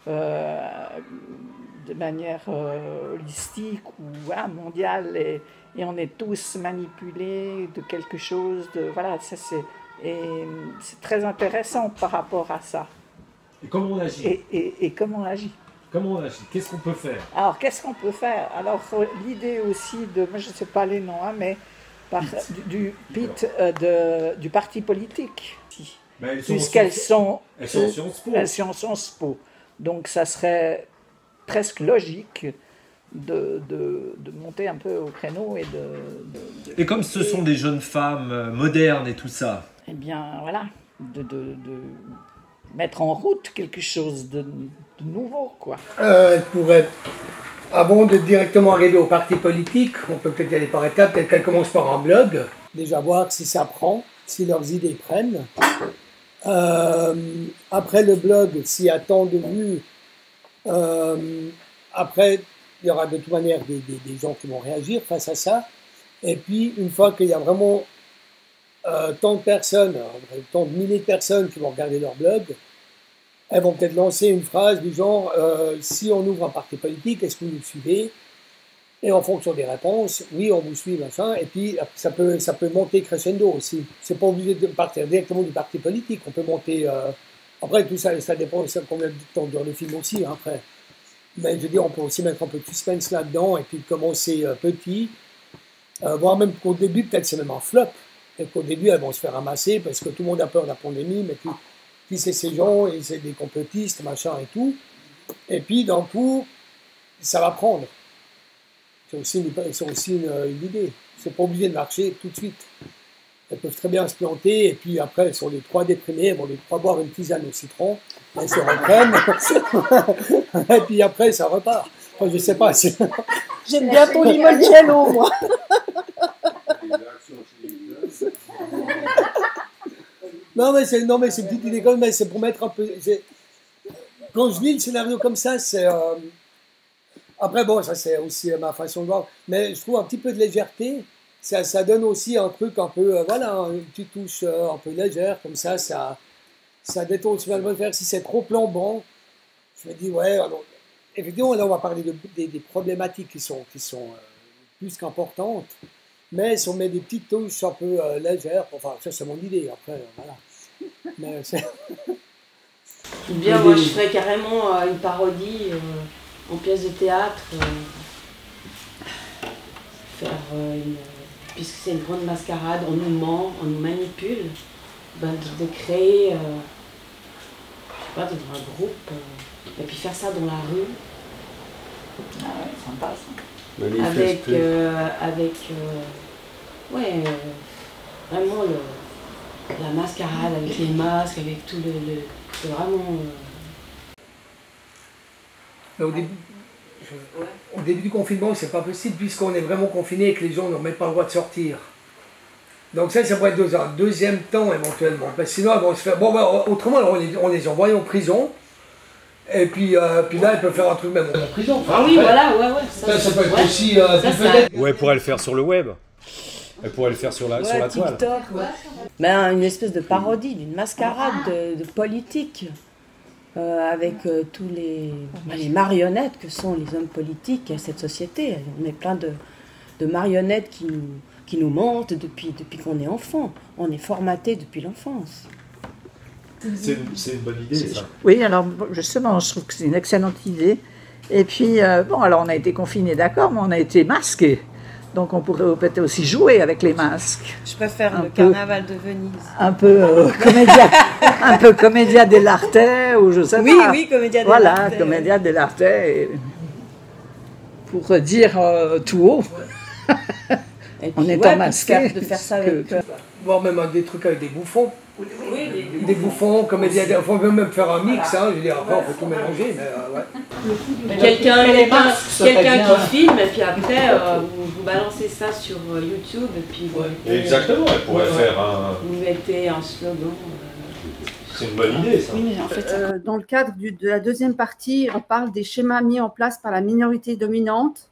de manière holistique ou mondiale et on est tous manipulés de quelque chose de voilà, ça c'est très intéressant par rapport à ça. Et comment on agit? Et comment on agit? Comment on agit? Qu'est-ce qu'on peut faire? Alors, qu'est-ce qu'on peut faire? Alors, l'idée aussi de, moi je ne sais pas les noms, mais du parti politique, puisqu'elles sont en Sciences Po. Elles sont en Sciences Po. Donc, ça serait presque logique de monter un peu au créneau Et comme ce sont des jeunes femmes modernes et tout ça, eh bien, voilà, de mettre en route quelque chose de nouveau, quoi. Elle pourrait, avant de directement arriver au parti politique, on peut peut-être y aller par étapes, peut-être qu'elle commence par un blog, déjà voir si ça prend, si leurs idées prennent. Après le blog, s'il y a tant de vues, après, il y aura de toute manière des gens qui vont réagir face à ça. Et puis, une fois qu'il y a vraiment tant de personnes, tant de milliers de personnes qui vont regarder leur blog, elles vont peut-être lancer une phrase du genre si on ouvre un parti politique, est-ce que vous nous suivez? Et en fonction des réponses, oui, on vous suit, machin. Et puis ça peut monter crescendo aussi. C'est pas obligé de partir directement du parti politique. On peut monter. Après, tout ça, ça dépend de combien de temps dure le film aussi. Hein, après, mais je veux dire, on peut aussi mettre un peu de suspense là-dedans et puis commencer petit, voire même qu'au début, peut-être c'est même un flop. Et qu'au début, elles vont se faire ramasser parce que tout le monde a peur de la pandémie, mais puis c'est ces gens, et c'est des complotistes, machin et tout. Et puis, d'un coup, ça va prendre. C'est aussi une idée. C'est pas obligé de marcher tout de suite. Elles peuvent très bien se planter, et puis après, elles sont les trois déprimées, elles vont les trois boire une tisane au citron, elles se reprennent, et puis après, ça repart. Enfin, je sais pas. J'aime bien ton limoncello, moi. Non, mais c'est une petite idée comme, mais c'est pour mettre un peu. Quand je lis le scénario comme ça, c'est. Après, bon, ça c'est aussi ma façon de voir, mais je trouve un petit peu de légèreté. Ça donne aussi un truc un peu, voilà, une petite touche un peu légère, comme ça détourne finalement le faire. Si c'est trop flambant, je me dis, ouais, alors, évidemment, là on va parler des problématiques qui sont plus qu'importantes, mais si on met des petites touches un peu légères, enfin, ça c'est mon idée, après, voilà. Mais Ou bien, moi je ferais carrément une parodie en pièce de théâtre, puisque c'est une grande mascarade, on nous ment, on nous manipule, de créer, je sais pas, dans un groupe, et puis faire ça dans la rue. Ah ouais, sympa ça. Vraiment la mascarade avec les masques, avec tout c'est vraiment. Au début du confinement, c'est pas possible puisqu'on est vraiment confiné et que les gens n'ont même pas le droit de sortir. Donc ça pourrait être dans un deuxième temps éventuellement. Parce que sinon, elles vont se faire. Bon, autrement, alors, on les envoie en prison. Et puis là, ils peuvent faire un truc même en prison. Enfin, oui, voilà, ouais. Ça peut être aussi. Ou elle pourrait le faire sur le web. Elle pourrait le faire sur la toile. TikTok, ben, une espèce de parodie, d'une mascarade de politique. Avec tous les marionnettes que sont les hommes politiques à cette société. On est plein de marionnettes qui nous mentent depuis qu'on est enfant. On est formaté depuis l'enfance. C'est une bonne idée, ça. Oui, alors justement, je trouve que c'est une excellente idée. Et puis, bon, alors on a été confinés, d'accord, mais on a été masqués. Donc on pourrait peut-être aussi jouer avec les masques. Je préfère le carnaval de Venise. Un peu comédia dell'arte ou je sais pas. Oui, comédia dell'arte. Voilà, comédia dell'arte. Pour dire tout haut, puis, en étant masqué. De faire ça avec... Voire même des trucs avec des bouffons. des bouffons, comédiens, on peut même faire un mix, hein, je veux dire, après on peut tout mélanger, mais ouais. Quelqu'un qui filme et puis après vous balancez ça sur YouTube et puis Exactement, elle pourrait faire un... Vous mettez un slogan. C'est une bonne idée ça. Oui, mais en fait, dans le cadre de la deuxième partie, on parle des schémas mis en place par la minorité dominante.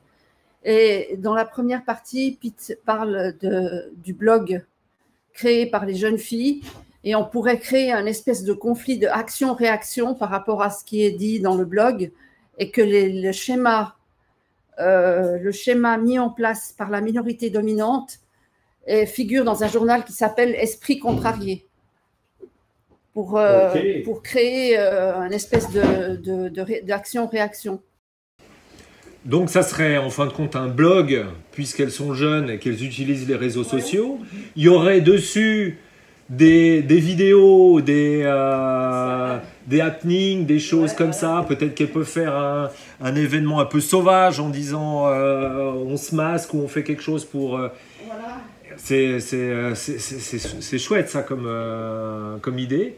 Et dans la première partie, Pete parle du blog créé par les jeunes filles. Et on pourrait créer un espèce de conflit de action-réaction par rapport à ce qui est dit dans le blog. Et que le schéma mis en place par la minorité dominante figure dans un journal qui s'appelle Esprit contrarié. Pour créer un espèce d'action-réaction. Donc ça serait en fin de compte un blog, puisqu'elles sont jeunes et qu'elles utilisent les réseaux sociaux. Il y aurait dessus des vidéos, des happenings, des choses comme ça. Peut-être qu'elles peuvent faire un événement un peu sauvage en disant on se masque ou on fait quelque chose pour... C'est chouette ça comme idée.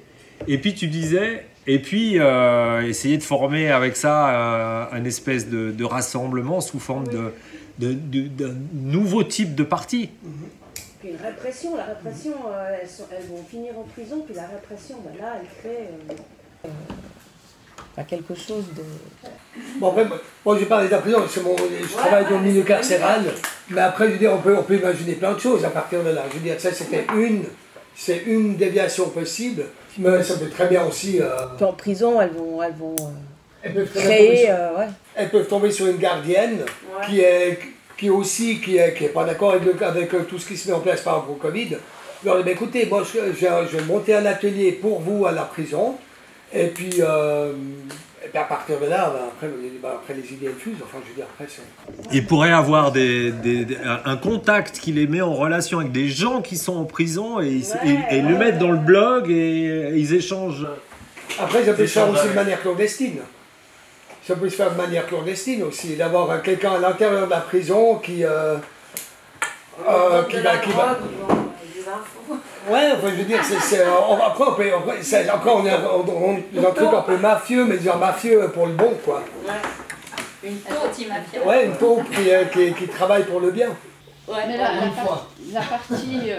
Et puis tu disais, essayer de former avec ça un espèce de rassemblement sous forme d'un nouveau type de parti. Puis une répression, la répression, elles vont finir en prison, puis la répression, ben là, elle fait quelque chose de... Bon, après, moi j'ai parlé de la prison, je travaille dans le milieu carcéral, mais après, je veux dire, on peut imaginer plein de choses à partir de là. Je veux dire, ça c'était une déviation possible, mais ça peut très bien aussi... En prison, elles vont créer... Elles peuvent tomber sur une gardienne qui est pas d'accord avec tout ce qui se met en place par rapport au Covid. Je leur dis, écoutez, moi je vais monter un atelier pour vous à la prison, et puis à partir de là, après les idées fusent, enfin je veux dire, après c'est... Il pourrait avoir un contact qui les met en relation avec des gens qui sont en prison et le mettre dans le blog et ils échangent. Après ça peut se faire aussi de manière clandestine. Ça peut se faire de manière clandestine aussi, d'avoir quelqu'un à l'intérieur de la prison qui va... Ouais, enfin, je veux dire, après on est dans un truc un peu mafieux, mais dire mafieux pour le bon, quoi. Ouais. Une taupe mafia. Ouais, une taupe qui travaille pour le bien. Ouais, mais la partie,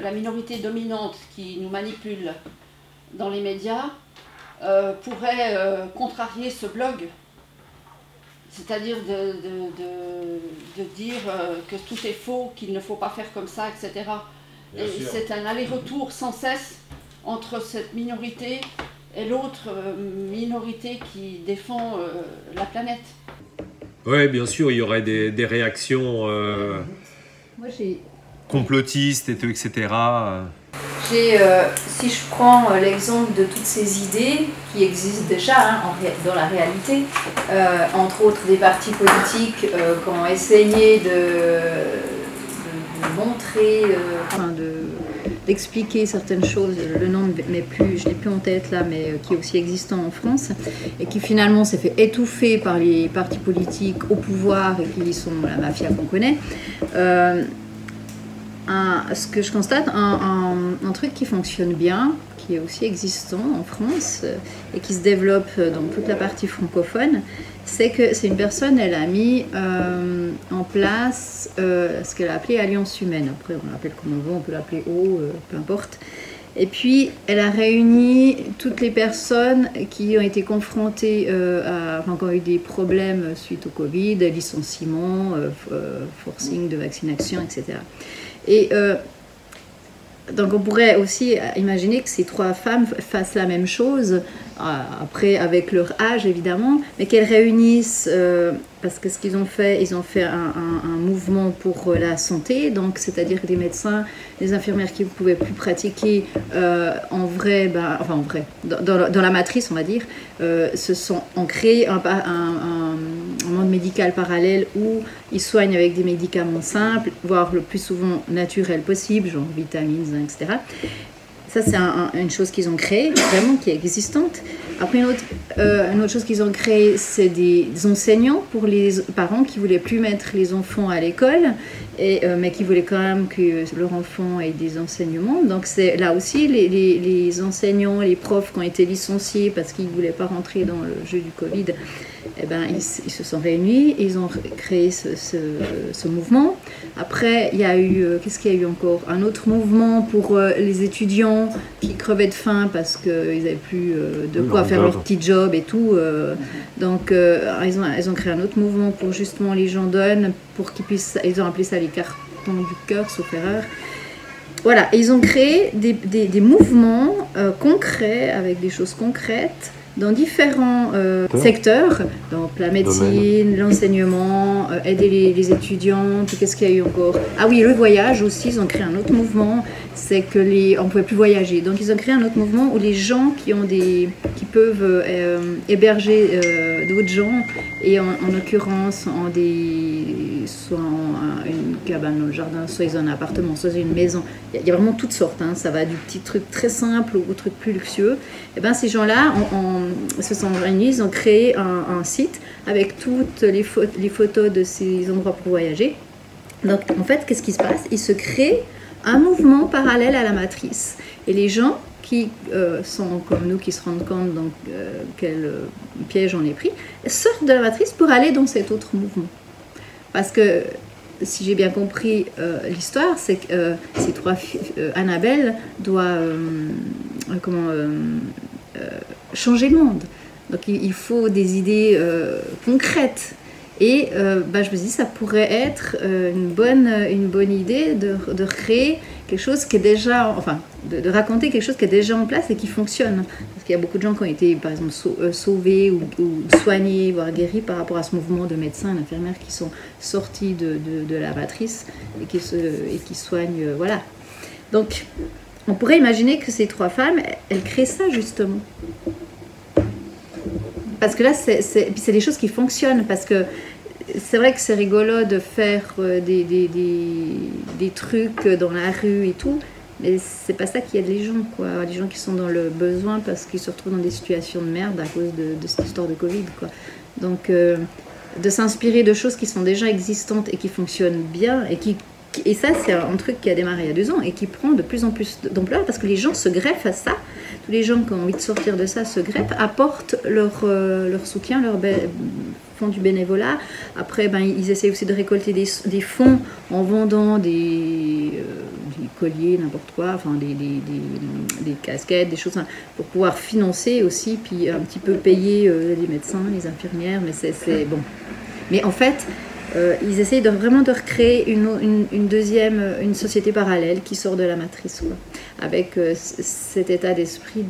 la minorité dominante qui nous manipule dans les médias pourrait contrarier ce blog. C'est-à-dire de dire que tout est faux, qu'il ne faut pas faire comme ça, etc. Et c'est un aller-retour sans cesse entre cette minorité et l'autre minorité qui défend la planète. Oui, bien sûr, il y aurait des réactions complotistes, etc. Si je prends l'exemple de toutes ces idées qui existent déjà dans la réalité, entre autres des partis politiques qui ont essayé de montrer, d'expliquer certaines choses, le nom je ne l'ai plus en tête là, mais qui est aussi existant en France, et qui finalement s'est fait étouffer par les partis politiques au pouvoir et qui sont la mafia qu'on connaît. Ce que je constate, un truc qui fonctionne bien, qui est aussi existant en France et qui se développe dans toute la partie francophone, c'est que c'est une personne, elle a mis en place ce qu'elle a appelé Alliance humaine. Après, on l'appelle comme on veut, on peut l'appeler O, peu importe. Et puis, elle a réuni toutes les personnes qui ont été confrontées, qui ont eu des problèmes suite au Covid, licenciements, forcing de vaccination, etc. Et donc on pourrait aussi imaginer que ces trois femmes fassent la même chose, après avec leur âge évidemment, mais qu'elles réunissent, parce que ce qu'ils ont fait, ils ont fait un mouvement pour la santé, donc c'est-à-dire que des médecins, des infirmières qui ne pouvaient plus pratiquer en vrai, dans la matrice on va dire, ont créé un monde médical parallèle où ils soignent avec des médicaments simples, voire le plus souvent naturels possible, genre vitamines, etc. Ça, c'est une chose qu'ils ont créée, vraiment, qui est existante. Après, une autre chose qu'ils ont créée, c'est des enseignants pour les parents qui ne voulaient plus mettre les enfants à l'école, mais qui voulaient quand même que leur enfant ait des enseignements. Donc, c'est là aussi, les enseignants, les profs qui ont été licenciés parce qu'ils ne voulaient pas rentrer dans le jeu du Covid, eh ben, ils se sont réunis, ils ont créé ce mouvement. Après, il y a eu, qu'est-ce qu'il y a eu encore? Un autre mouvement pour les étudiants qui crevaient de faim parce qu'ils n'avaient plus de quoi faire leur petit job et tout. Donc, ils ont créé un autre mouvement pour justement les gens donnent, pour qu'ils puissent, ils ont appelé ça les cartons du cœur, sauf erreur. Voilà, ils ont créé des mouvements concrets, avec des choses concrètes, dans différents secteurs, donc la médecine, l'enseignement, aider les étudiants, puis qu'est-ce qu'il y a eu encore? Ah oui, le voyage aussi, ils ont créé un autre mouvement, c'est que on ne pouvait plus voyager. Donc ils ont créé un autre mouvement où les gens qui peuvent héberger d'autres gens, et en l'occurrence soit une cabane dans le jardin, soit ils ont un appartement, soit une maison. Il y a vraiment toutes sortes, hein. Ça va du petit truc très simple au truc plus luxueux. Et ben ces gens-là se sont réunis, ils ont créé un site avec toutes les photos de ces endroits pour voyager. Donc en fait, qu'est-ce qui se passe? Il se crée un mouvement parallèle à la matrice. Et les gens qui sont comme nous, qui se rendent compte quel piège on est pris, sortent de la matrice pour aller dans cet autre mouvement. Parce que, si j'ai bien compris l'histoire, c'est que ces trois Annabelle doit changer le monde. Donc il faut des idées concrètes. Et je me dis, ça pourrait être une bonne idée de recréer quelque chose qui est déjà, enfin, de raconter quelque chose qui est déjà en place et qui fonctionne. Parce qu'il y a beaucoup de gens qui ont été, par exemple, sauvés ou soignés, voire guéris par rapport à ce mouvement de médecins et d'infirmières qui sont sortis de la matrice et qui soignent, voilà. Donc, on pourrait imaginer que ces trois femmes, elles créent ça, justement. Parce que là, c'est des choses qui fonctionnent, parce que c'est vrai que c'est rigolo de faire des trucs dans la rue et tout, mais c'est pas ça qui aide les gens, quoi. Les gens qui sont dans le besoin parce qu'ils se retrouvent dans des situations de merde à cause de cette histoire de Covid, quoi. Donc, de s'inspirer de choses qui sont déjà existantes et qui fonctionnent bien, et ça, c'est un truc qui a démarré il y a 2 ans et qui prend de plus en plus d'ampleur parce que les gens se greffent à ça. Tous les gens qui ont envie de sortir de ça se greffent, apportent leur soutien, font du bénévolat. Après, ils essaient aussi de récolter des fonds en vendant des colliers, n'importe quoi, enfin des casquettes, des choses pour pouvoir financer aussi, puis un petit peu payer les médecins, les infirmières, mais c'est bon. Mais en fait, ils essayent vraiment de recréer une société parallèle qui sort de la matrice, quoi, avec cet état d'esprit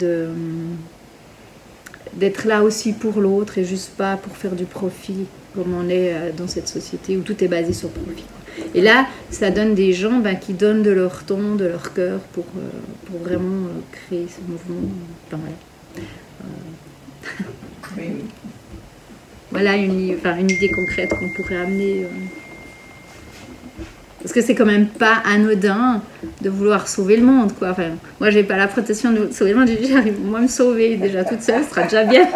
d'être là aussi pour l'autre et juste pas pour faire du profit, comme on est dans cette société où tout est basé sur le profit, quoi. Et là, ça donne des gens qui donnent de leur temps, de leur cœur pour vraiment créer ce mouvement. Enfin, voilà. Oui. Voilà une idée concrète qu'on pourrait amener. Parce que c'est quand même pas anodin de vouloir sauver le monde, quoi. Enfin, moi, j'ai pas la prétention de sauver le monde, j'arrive moi me sauver déjà toute seule, ce sera déjà bien.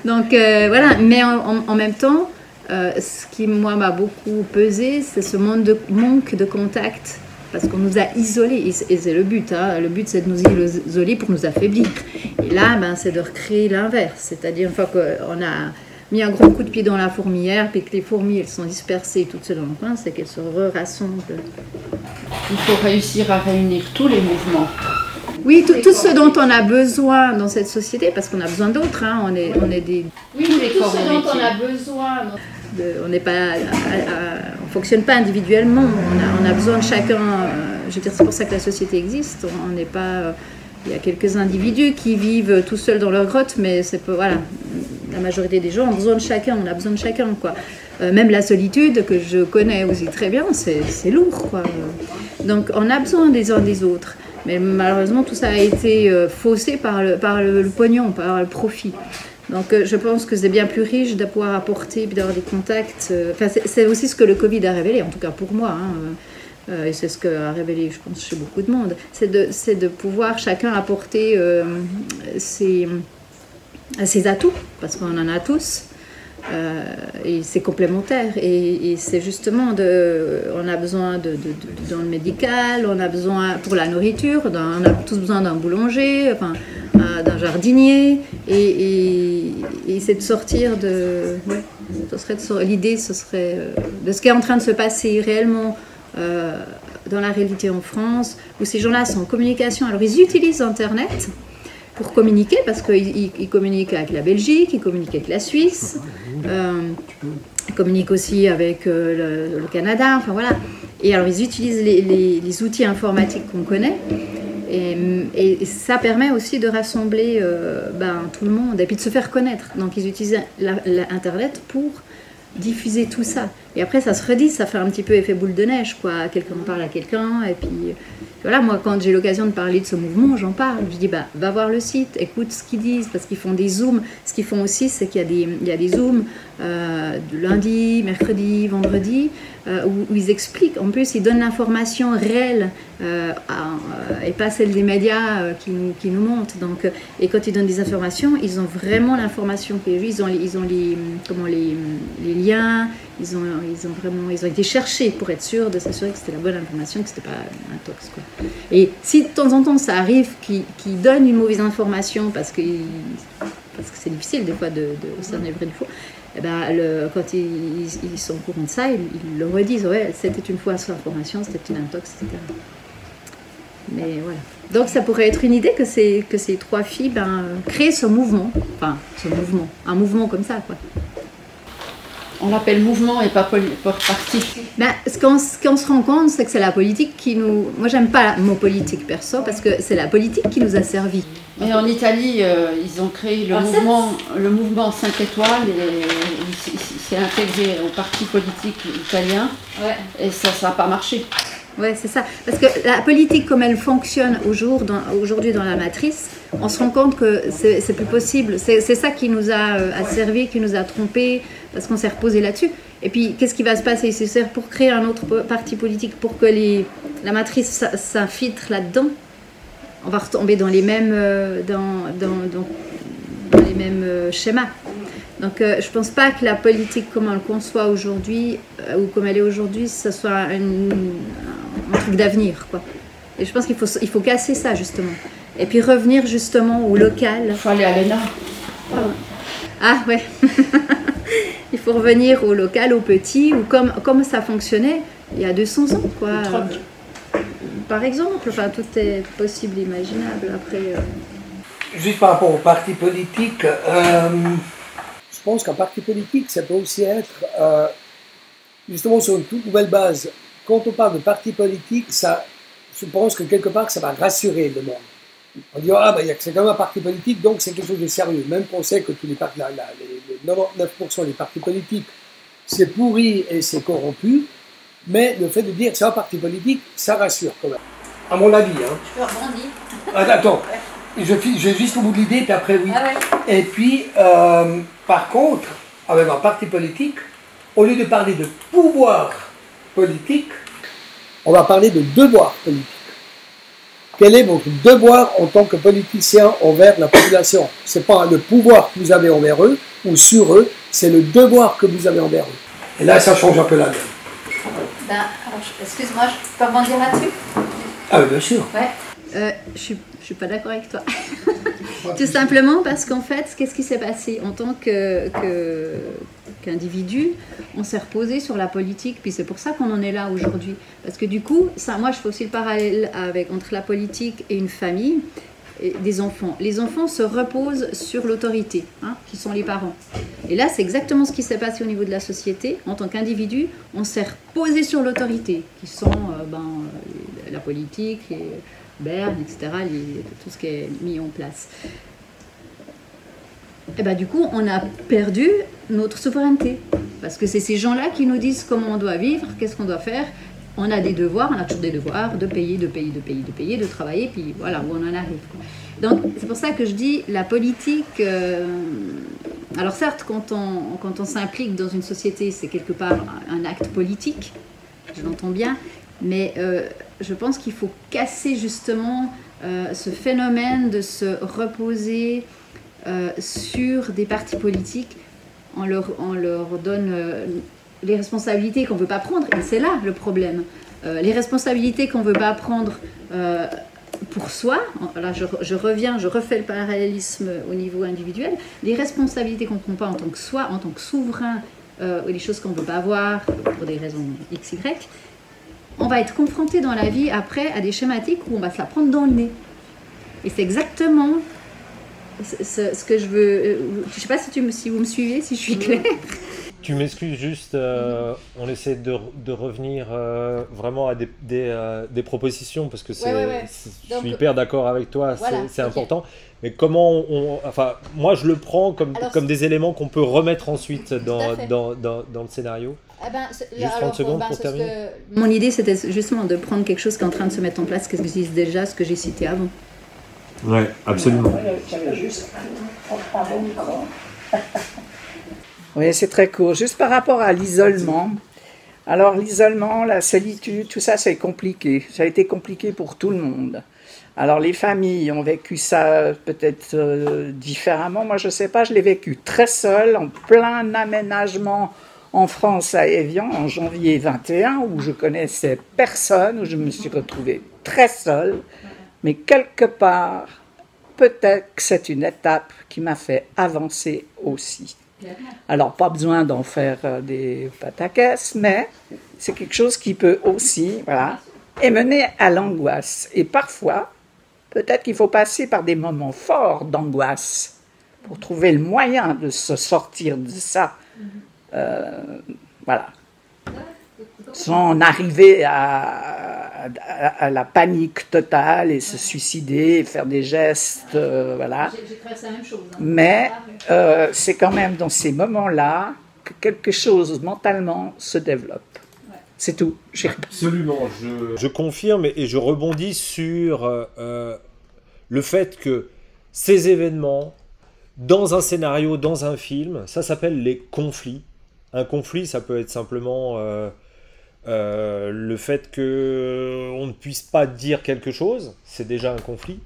Donc voilà, mais en même temps, ce qui moi m'a beaucoup pesé, c'est ce manque de contact, parce qu'on nous a isolés, et c'est le but, hein. Le but, c'est de nous isoler pour nous affaiblir. Et là, c'est de recréer l'inverse, c'est-à-dire une fois qu'on a mis un gros coup de pied dans la fourmilière, puis que les fourmis, elles sont dispersées toutes seules dans le coin, c'est qu'elles se rassemblent. Il faut réussir à réunir tous les mouvements. Oui, tout ce dont on a besoin dans cette société, parce qu'on a besoin d'autres, hein, on est des... Oui, tout ce dont on a besoin. On n'est pas... on fonctionne pas individuellement, on a besoin de chacun. Je veux dire, c'est pour ça que la société existe. On n'est pas... il y a quelques individus qui vivent tout seuls dans leur grotte, mais c'est pas... Voilà. La majorité des gens ont besoin de chacun, on a besoin de chacun, quoi. Même la solitude, que je connais aussi très bien, c'est lourd, quoi. Donc on a besoin des uns des autres. Mais malheureusement, tout ça a été faussé par le pognon, par le profit. Donc je pense que c'est bien plus riche de pouvoir apporter, puis d'avoir des contacts. Enfin, c'est aussi ce que le Covid a révélé, en tout cas pour moi, hein. et c'est ce qu'a révélé, je pense, chez beaucoup de monde, c'est de pouvoir chacun apporter ses atouts, parce qu'on en a tous, et c'est complémentaire. Et c'est justement, on a besoin dans le médical, on a besoin pour la nourriture, on a tous besoin d'un boulanger, enfin, d'un jardinier, et c'est de sortir de... Ouais, l'idée, ce serait de ce qui est en train de se passer réellement dans la réalité en France, où ces gens-là sont en communication. Alors, ils utilisent Internet pour communiquer, parce qu'ils communiquent avec la Belgique, ils communiquent avec la Suisse, ils communiquent aussi avec le Canada, enfin voilà. Et alors, ils utilisent les outils informatiques qu'on connaît, et ça permet aussi de rassembler tout le monde, et puis de se faire connaître. Donc, ils utilisent l'Internet pour diffuser tout ça. Et après, ça se redit, ça fait un petit peu effet boule de neige, quoi. Quelqu'un parle à quelqu'un, et puis... Voilà, moi, quand j'ai l'occasion de parler de ce mouvement, j'en parle. Je dis, va voir le site, écoute ce qu'ils disent, parce qu'ils font des zooms. Ce qu'ils font aussi, c'est qu'il y a des zooms de lundi, mercredi, vendredi, où ils expliquent. En plus, ils donnent l'information réelle et pas celle des médias qui nous montrent. Donc, et quand ils donnent des informations, ils ont vraiment l'information qui est juste. Ils ont les liens. Ils ont été cherchés pour être sûrs de s'assurer que c'était la bonne information, que c'était pas un tox, quoi. Et si de temps en temps ça arrive qu'ils donnent une mauvaise information parce que c'est difficile des fois de cerner le vrai du faux, eh ben, quand ils sont au courant de ça, ils le redisent, ouais, c'était une fausse information, c'était une intox, etc. Mais voilà. Donc ça pourrait être une idée que ces trois filles créent ce mouvement, un mouvement comme ça, quoi. On l'appelle mouvement et pas parti. Ce qu'on se rend compte, c'est que c'est la politique qui nous... Moi, j'aime pas le mot politique perso, parce que c'est la politique qui nous a servi. Et en Italie, ils ont créé le mouvement 5 étoiles, et il s'est intégré au parti politique italien, ouais. Et ça n'a pas marché. Oui, c'est ça. Parce que la politique, comme elle fonctionne aujourd'hui dans la matrice, on se rend compte que c'est plus possible. C'est ça qui nous a asservi, qui nous a trompés, parce qu'on s'est reposé là-dessus. Et puis, qu'est-ce qui va se passer? C'est pour créer un autre parti politique, pour que la matrice s'infiltre là-dedans. On va retomber dans les mêmes, dans les mêmes schémas. Donc, je ne pense pas que la politique, comme on le conçoit aujourd'hui, ou comme elle est aujourd'hui, ce soit un truc d'avenir, quoi. Et je pense qu'il faut casser ça, justement. Et puis revenir, justement, au local. Il faut aller à l'ENA. Ah, ouais. Il faut revenir au local, au petit, ou comme ça fonctionnait il y a 200 ans, quoi. Par exemple, enfin, tout est possible, imaginable. Après... Juste par rapport au parti politique, je pense qu'un parti politique, ça peut aussi être, justement, sur une toute nouvelle base. Quand on parle de parti politique, je pense que quelque part, ça va rassurer le monde. On dit, c'est quand même un parti politique, donc c'est quelque chose de sérieux. Même qu'on sait que tous les 99% des partis politiques, c'est pourri et c'est corrompu, mais le fait de dire que c'est un parti politique, ça rassure quand même. À mon avis. Hein. Je peux rebondir. Attends, je vais juste au bout de l'idée, puis après oui. Ah ouais. Et puis, par contre, avec un parti politique, au lieu de parler de pouvoir politique, on va parler de devoir politique. Quel est votre devoir en tant que politicien envers la population? Ce n'est pas le pouvoir que vous avez envers eux ou sur eux, c'est le devoir que vous avez envers eux. Et là, ça change un peu la donne. Excuse-moi, je peux rebondir là-dessus? Ah oui, bien sûr. Ouais. Je suis pas d'accord avec toi. Tout simplement parce qu'en fait, qu'est-ce qui s'est passé? En tant qu'individu, on s'est reposé sur la politique, puis c'est pour ça qu'on en est là aujourd'hui. Parce que du coup, moi je fais aussi le parallèle entre la politique et une famille, et des enfants. Les enfants se reposent sur l'autorité, qui sont les parents. Et là, c'est exactement ce qui s'est passé au niveau de la société. En tant qu'individu, on s'est reposé sur l'autorité, qui sont la politique, Berne, etc., tout ce qui est mis en place. Et du coup, on a perdu notre souveraineté. Parce que c'est ces gens-là qui nous disent comment on doit vivre, qu'est-ce qu'on doit faire. On a des devoirs, on a toujours des devoirs de payer, de travailler, puis voilà où on en arrive. Donc, c'est pour ça que je dis, la politique... alors certes, quand on s'implique dans une société, c'est quelque part un acte politique, je l'entends bien, Mais je pense qu'il faut casser justement ce phénomène de se reposer sur des partis politiques. On leur donne les responsabilités qu'on ne veut pas prendre, et c'est là le problème. Les responsabilités qu'on ne veut pas prendre pour soi, là je refais le parallélisme au niveau individuel, les responsabilités qu'on ne prend pas en tant que soi, en tant que souverain, ou les choses qu'on ne veut pas voir pour des raisons X, Y, on va être confronté dans la vie après à des schématiques où on va se la prendre dans le nez. Et c'est exactement ce que je veux. Je ne sais pas si vous me suivez, si je suis claire. Tu m'excuses juste, on essaie de revenir vraiment à des propositions, parce que je suis hyper d'accord avec toi, voilà, c'est important. Mais comment enfin, moi je le prends comme des éléments qu'on peut remettre ensuite dans le scénario. Juste 30 secondes pour terminer. Mon idée, c'était justement de prendre quelque chose qui est en train de se mettre en place, qui existe déjà, ce que j'ai cité avant. Oui, absolument. Oui, c'est très court. Juste par rapport à l'isolement. Alors, l'isolement, la solitude, tout ça, c'est compliqué. Ça a été compliqué pour tout le monde. Alors, les familles ont vécu ça peut-être différemment. Moi, je ne sais pas, je l'ai vécu très seul, en plein aménagement en France, à Évian, en janvier 21, où je connaissais personne, où je me suis retrouvée très seule. Mais quelque part, peut-être que c'est une étape qui m'a fait avancer aussi. Alors, pas besoin d'en faire des pataquès, mais c'est quelque chose qui peut aussi, voilà, et mener à l'angoisse. Et parfois, peut-être qu'il faut passer par des moments forts d'angoisse pour trouver le moyen de se sortir de ça. Voilà. Sans en arriver à la panique totale et se suicider, et faire des gestes, voilà. J'ai traversé la même chose. Hein. Mais c'est quand même dans ces moments-là que quelque chose mentalement se développe. Ouais. C'est tout. Absolument. Je confirme et je rebondis sur le fait que ces événements, dans un scénario, dans un film, ça s'appelle les conflits. Un conflit, ça peut être simplement le fait qu'on ne puisse pas dire quelque chose, c'est déjà un conflit.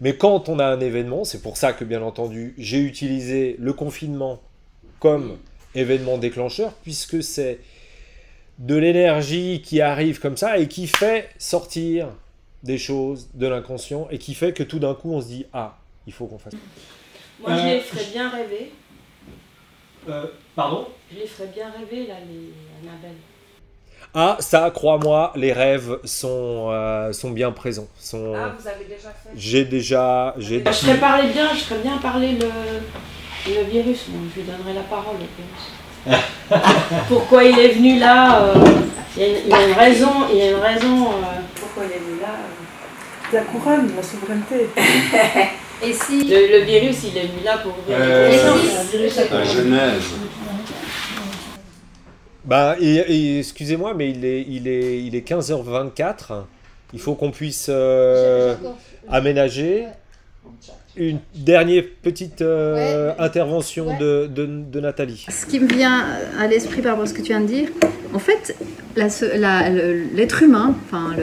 Mais quand on a un événement, c'est pour ça que, bien entendu, j'ai utilisé le confinement comme événement déclencheur, puisque c'est de l'énergie qui arrive comme ça et qui fait sortir des choses de l'inconscient et qui fait que tout d'un coup, on se dit « Ah, il faut qu'on fasse... » Moi, je les ferais bien rêver. Pardon ? Je les ferais bien rêver, là, les Annabelle. Ah, ça, crois-moi, les rêves sont bien présents. Ah, vous avez déjà fait ? Je ferais bien parler le virus. Bon, je lui donnerai la parole, le virus. Pourquoi il est venu là il y a une raison. Pourquoi il est venu là La couronne, la souveraineté. Et si... Le virus, il est venu là pour ouvrir les La Genèse. Bah, excusez-moi, mais il est 15h24. Il faut qu'on puisse aménager une dernière petite intervention de Nathalie. Ce qui me vient à l'esprit par rapport à ce que tu viens de dire, en fait, l'être humain, enfin,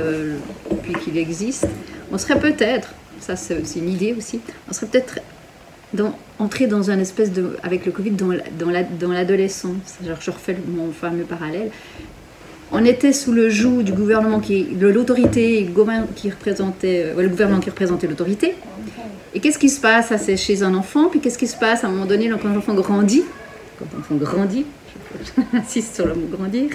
depuis qu'il existe, on serait peut-être, ça c'est une idée aussi, on serait peut-être entrer dans une espèce de, avec le Covid, dans l'adolescence. Genre, je refais mon fameux parallèle. On était sous le joug du gouvernement de l'autorité, le gouvernement qui représentait l'autorité. Et qu'est-ce qui se passe? Ça, c'est chez un enfant. Puis qu'est-ce qui se passe à un moment donné quand l'enfant grandit? Quand l'enfant grandit, j'insiste sur le mot grandir,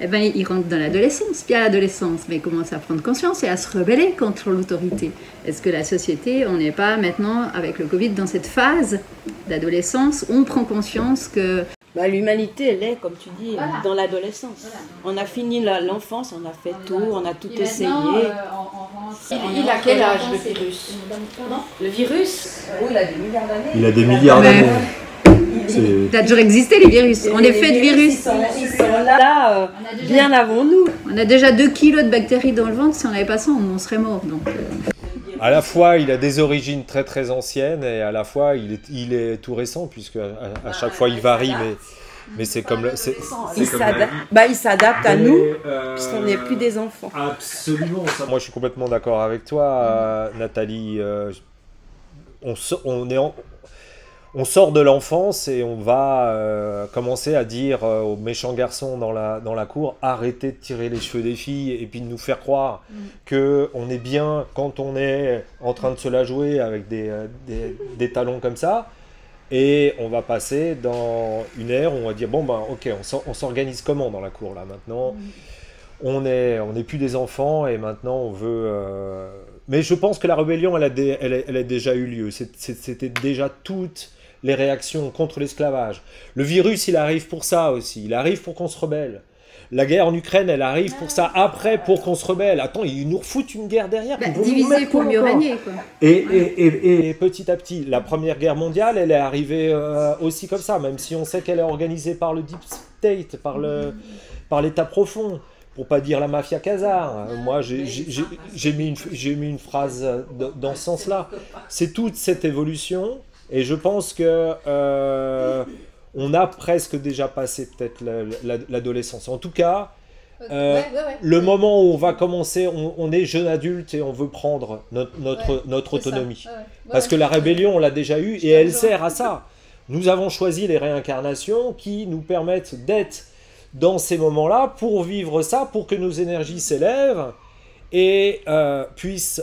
eh ben, il rentre dans l'adolescence. Puis à l'adolescence, mais il commence à prendre conscience et à se rebeller contre l'autorité. Est-ce que la société, on n'est pas maintenant, avec le Covid, dans cette phase d'adolescence où on prend conscience que... Bah, l'humanité, elle est, comme tu dis, dans l'adolescence. Voilà. On a fini l'enfance, on a fait tout, on a tout essayé. Il a quel âge, le virus? Le virus? Oui, il a des milliards d'années. Il a des milliards d'années. Il a toujours existé, les virus. On est fait de virus. Ils sont là bien avant nous. On a déjà 2 kilos de bactéries dans le ventre. Si on n'avait pas ça, on serait mort. Donc, À la fois, il a des origines très très anciennes et à la fois, il est tout récent, puisque à chaque fois, il varie. Mais c'est comme le. Il s'adapte à nous, puisqu'on n'est plus des enfants. Absolument. Moi, je suis complètement d'accord avec toi, Nathalie. On sort de l'enfance et on va commencer à dire aux méchants garçons dans la cour, arrêtez de tirer les cheveux des filles et puis de nous faire croire qu'on est bien quand on est en train de se la jouer avec des talons comme ça. Et on va passer dans une ère où on va dire, bon ben ok, on s'organise comment dans la cour là maintenant? On n'est plus des enfants et maintenant on veut... Mais je pense que la rébellion, elle a déjà eu lieu. C'était déjà toutes les réactions contre l'esclavage. Le virus, il arrive pour ça aussi. Il arrive pour qu'on se rebelle. La guerre en Ukraine, elle arrive pour ça après, pour qu'on se rebelle. Attends, ils nous refoutent une guerre derrière. Diviser pour mieux régner, quoi. Et petit à petit, la Première Guerre mondiale, elle est arrivée aussi comme ça, même si on sait qu'elle est organisée par le Deep State, par l'État profond. Pour pas dire la mafia khazare. Moi, j'ai mis une phrase dans ce sens-là. C'est toute cette évolution, et je pense que on a presque déjà passé peut-être l'adolescence. En tout cas, le moment où on va commencer, on est jeune adulte et on veut prendre notre autonomie. Parce que la rébellion, on l'a déjà eue, et elle sert à ça. Nous avons choisi les réincarnations qui nous permettent d'être dans ces moments-là, pour vivre ça, pour que nos énergies s'élèvent et puissent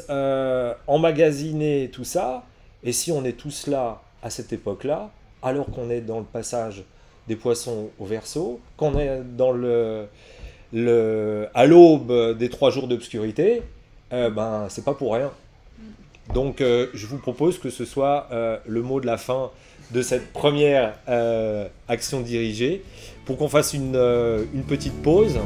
emmagasiner tout ça. Et si on est tous là, à cette époque-là, alors qu'on est dans le passage des poissons au Verseau, qu'on est dans à l'aube des 3 jours d'obscurité, ben, c'est pas pour rien. Donc, je vous propose que ce soit le mot de la fin de cette première action dirigée, pour qu'on fasse une petite pause